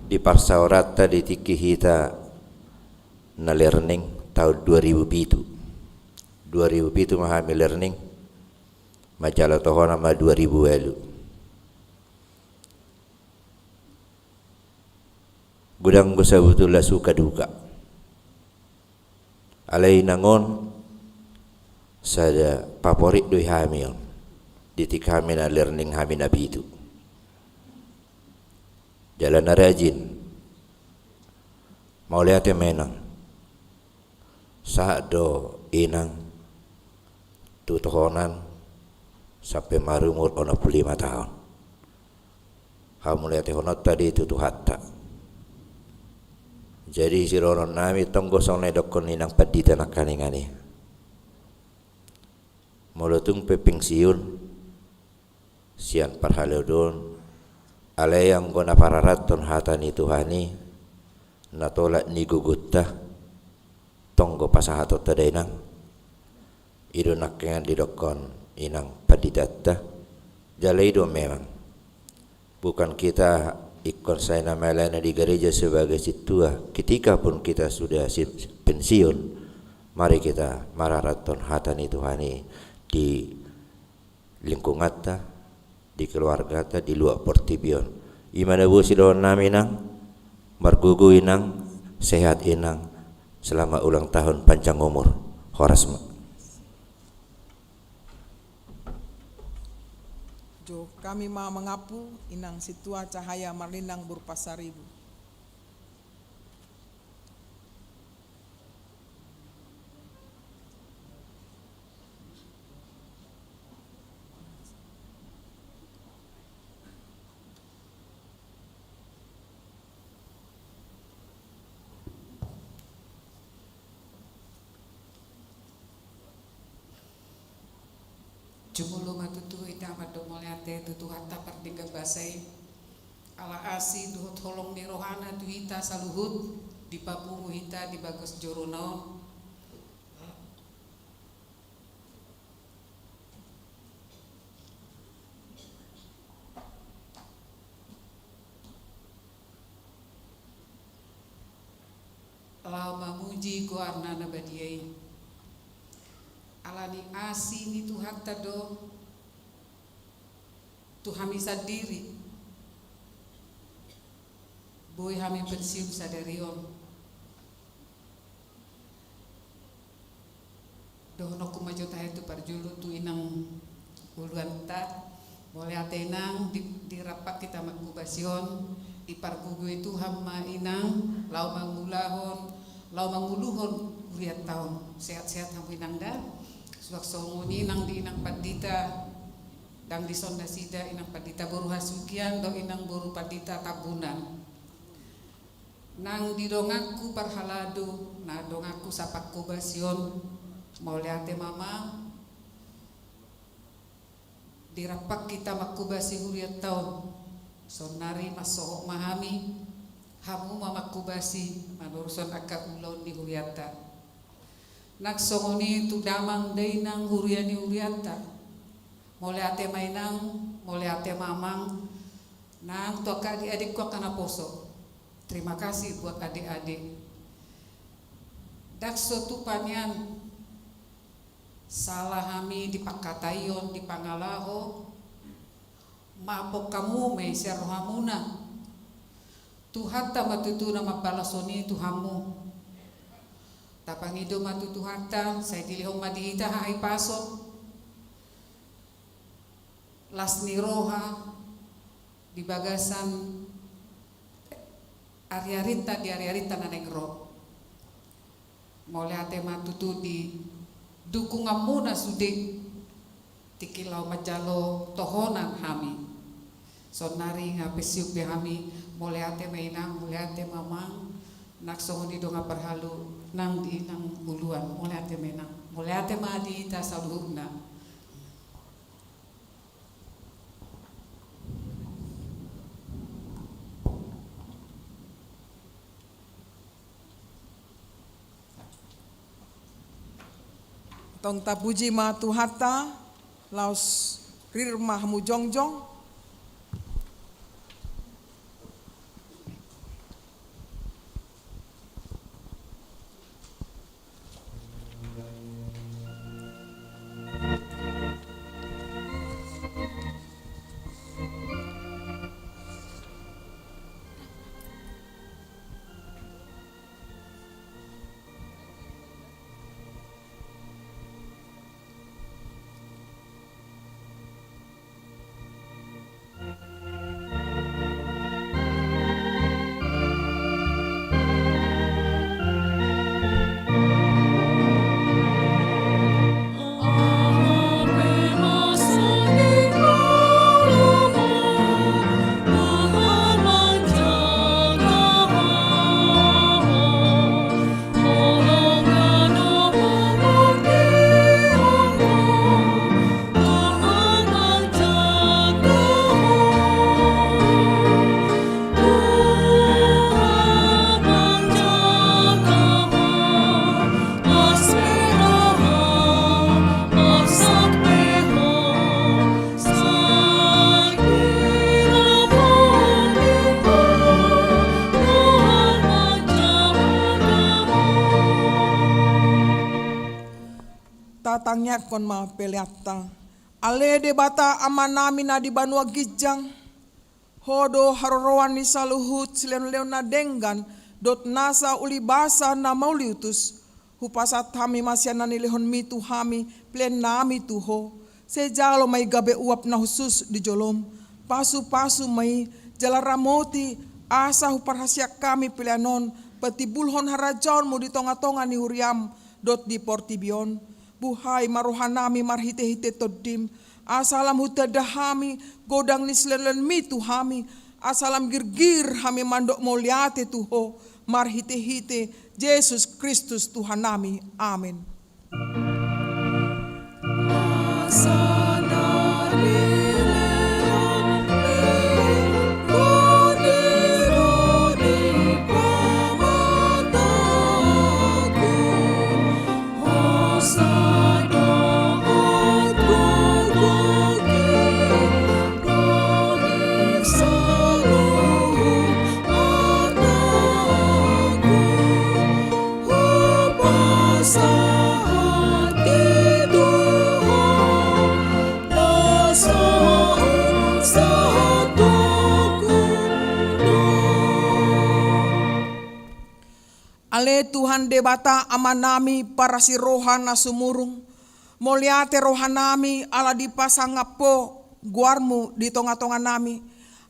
di parsaurata di tiki hita na learning tahun 2007 mahami learning majalah tohona ma 2000 welu gudang gusa butullah suka duka alai nangon sada favorit doi hamil ditik hamina learning hamina bitu jalan rajin mau lihat menang saat do Inang tutohonan sampai marumur 45 tahun kamu lihat honot tadi itu hatta jadi si roron nami tonggo sone dokon Inang Padita nakaningani mulutung pensiun sian Parhalodon alayang gona pararaton hatani Tuhani natolak ni gugutta tonggo pasahatot tadainang idonak yang didokon Inang Padita jalai do memang bukan kita ikon saya nama lain di gereja sebagai situa ketika pun kita sudah pensiun mari kita mararaton hatani Tuhani di lingkungan ta di keluarga ta di luar portibion imana bu sidon naminang margugu Inang sehat Inang selama ulang tahun panjang umur horas Jo kami ma mengapu inang situa cahaya marlinang berupa 1000. Jumulu matutu ita madomoliate tutu hatta pardingga basai ala asi duhut holong ni rohana tu hita saluhut di papungu hita di bagus jorono lau mamuji ko arnana badiai alani asi ni Tuhan tado Tuhami sadiri boy hami pensiun sadarion dohono kumajo tahe tu parjulu tu inang uluan ta boleh atenang di rapat kita makubasion ipar gugu itu hama inang lau mangulahon lau manguluhon lihat tahun sehat-sehat hamu inang dah suaksonguni nang di inang padita dang di sonda sida inang padita boru hasukian do inang boru padita tabunan nang di dongaku parhalado na dongaku sapak kubasion mau liate mama dirapak kita makubasi huriat tahun sonari masohok mahami hamu mamakubasi manurusan akak ulon di huriata naksongoni tu damang dainang huriani huriata mole ate mainang mole ate mamang nang tu adik-adik ku akan poso. Terima kasih buat adik-adik dakso tu panian salah hami di pakatayon di pangalaho mapok kamu me rohamuna Tuhan ta matutu nama balasoni tuhamu tapangido matutu hatta saya dilihong madihita hai pasok lasni roha di bagasan ariarita di ariarita nanengro mole ate matutu di dukungan muna sudi tikilau majalo tohonan hami sonari ngapesiuk be hami mole ate mainang mole ate mamang naksohon di donga perhalu nang di nang buluan mulai ate menang mulai ate madi ta saluhurna tong tapuji ma tuhata laos rirmah mu jongjong tatangnya kon ma peleata ale de bata amanami na di banua gijang hodo harorowan ni saluhut silen leona denggan dot nasa uli basa na mauliutus hupasat hami masyana nilihon mitu hami plen nami tuho Se jalo may gabe uap na husus di jolom. Pasu-pasu may jala ramoti asa huparhasyak kami pilianon. Patibulhon harajaon mo di tonga-tonga ni Huriam dot di portibion. Buhay marohanami marhite-hite todim. Asalam hutadahami godang nislelan mi tuhami. Asalam girgir hami mandok moliate tuho. Marhite-hite Yesus Kristus Tuhan nami. Amin. Ale Tuhan debata amanami para si rohana sumurung. Moliate rohanami ala dipasangapo guarmu di tonga-tonga nami.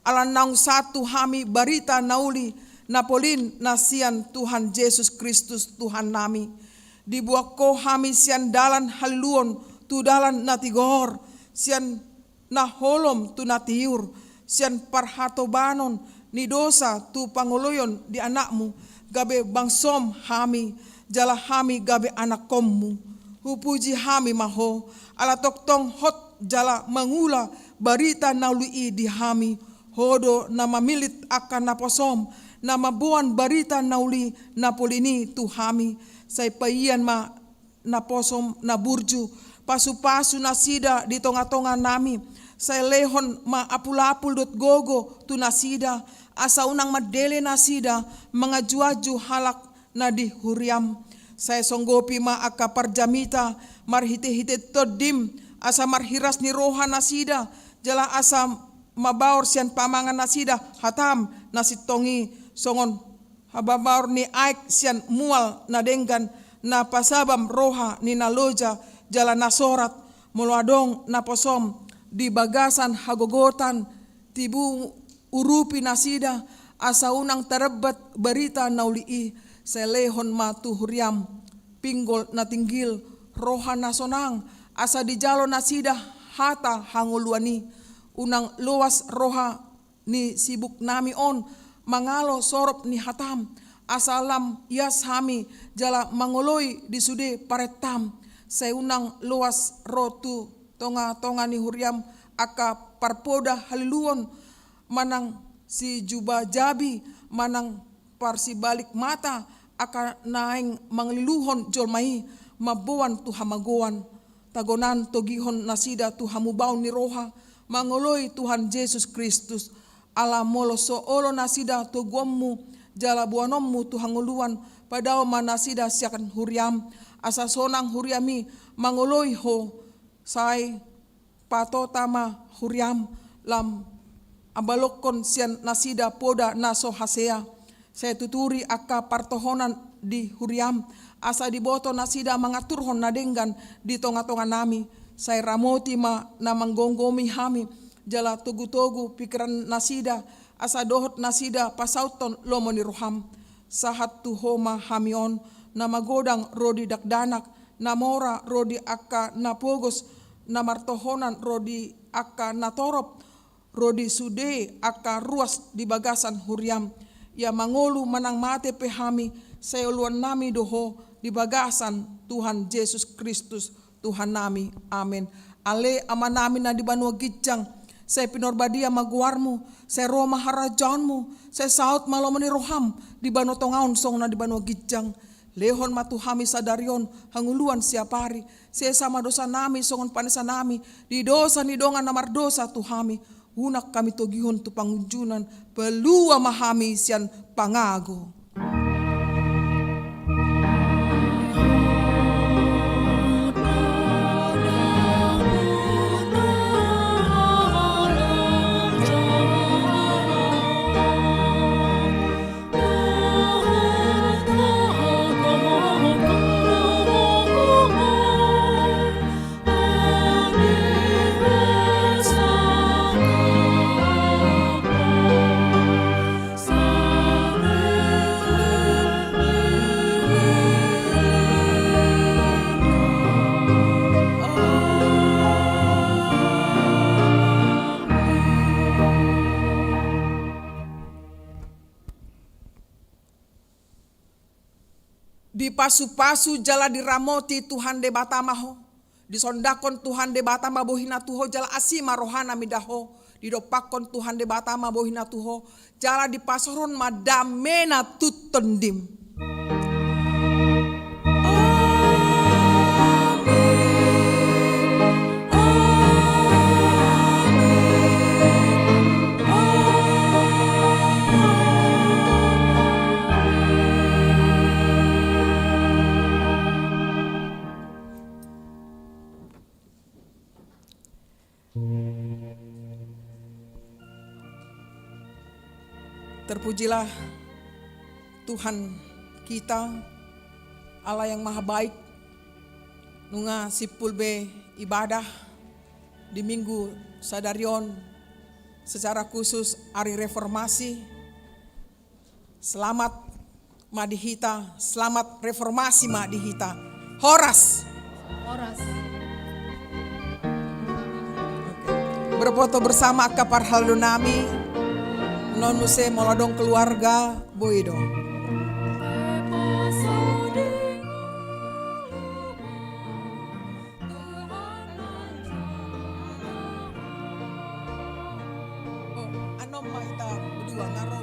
Ala naung satu hami barita nauli napolin nasian Tuhan Yesus Kristus Tuhan nami. Dibuako hami sian dalan haluon tu dalan natigor. Sian naholom tu natiur. Sian parhatobanon ni dosa tu pangoloyon di anakmu. Gabe bangsom hami, jala hami gabe anak kommu. Hupuji hami maho, ala toktong hot jala mangula barita naului di hami. Hodo na mamilit akan naposom, na mabuan barita nauli napolini tu hami. Say paian ma naposom na burju, pasu-pasu nasida di tonga-tonga nami. Say lehon ma apul-apul dot gogo tu nasida. Asa unang madele nasida mga juaju halak na di Huriam. Saya songgopi ma aka parjamita marhite-hite todim asa marhiras ni roha nasida jala asa mabaor sian pamangan nasida hatam nasitongi songon hababaor ni aik sian mual na denggan na pasabam roha ni naloja jala nasorat muluadong na posom di bagasan hagogotan tibu urupi nasida asa unang tarabat barita naulii selehon matu Huriam pinggol na tinggil roha nasonang asa di jalo nasida hata hanguluani unang luas roha ni sibuk nami on mangalo sorop ni hatam asalam yas hami jala mangoloi di sude paretam saya unang luas rotu tonga-tonga ni Huriam aka parpoda haliluon manang si juba jabi manang parsi balik mata aka naing mangliluhon jolmai mabuan tu hamagoan tagonan togihon nasida tu hamubaw ni roha mangoloy Tuhan Yesus Kristus ala molo so olo nasida tu gommu jala buanommu tu hanguluan padao manasida siakan Huriam asa sonang Huriami mangoloy ho say patotama Huriam lam abalokon sian nasida poda naso hasea. Saya tuturi aka partohonan di Huriam. Asa diboto nasida mangaturhon nadenggan di tonga-tonga nami. Saya ramoti ma na manggonggomi hami. Jala tugu-tugu pikiran nasida. Asa dohot nasida pasauton lomoni roham. Sahat tuhoma hamion. Na magodang rodi dakdanak. Namora rodi aka napogos. Na martohonan rodi aka natorop. Rodi sude aka ruas di bagasan Huriam. Ya mangolu manang mate pehami sayoluan nami doho di bagasan Tuhan Yesus Kristus Tuhan nami. Amin. Ale ama nami na di banua gijang. Saya pinorbadia maguarmu. Saya roma harajaanmu. Saya saut malomani roham di banu tongaun song na di banua gijang. Lehon matuhami sadarion hanguluan siapari. Saya sama dosa nami songon panesa nami. Di dosa ni dongan namar dosa tuhami. Unak kami togihon tu pangunjunan pelua mahami sian pangago. Amen. pasu-pasu jala diramoti Tuhan de batamaho. Disondakon Tuhan de batama bohina tuho jala asima rohana midaho. Didopakon Tuhan de batama bohina tuho. Jala di pasoron madamena tutendim. Terpujilah Tuhan kita, Allah yang maha baik, nunga sipul be ibadah di minggu sadarion secara khusus hari reformasi. Selamat madihita, selamat reformasi madihita. Horas. Berfoto bersama kapar halunami. Non muse molodong keluarga boido. Oh, anom maita berdua ngaro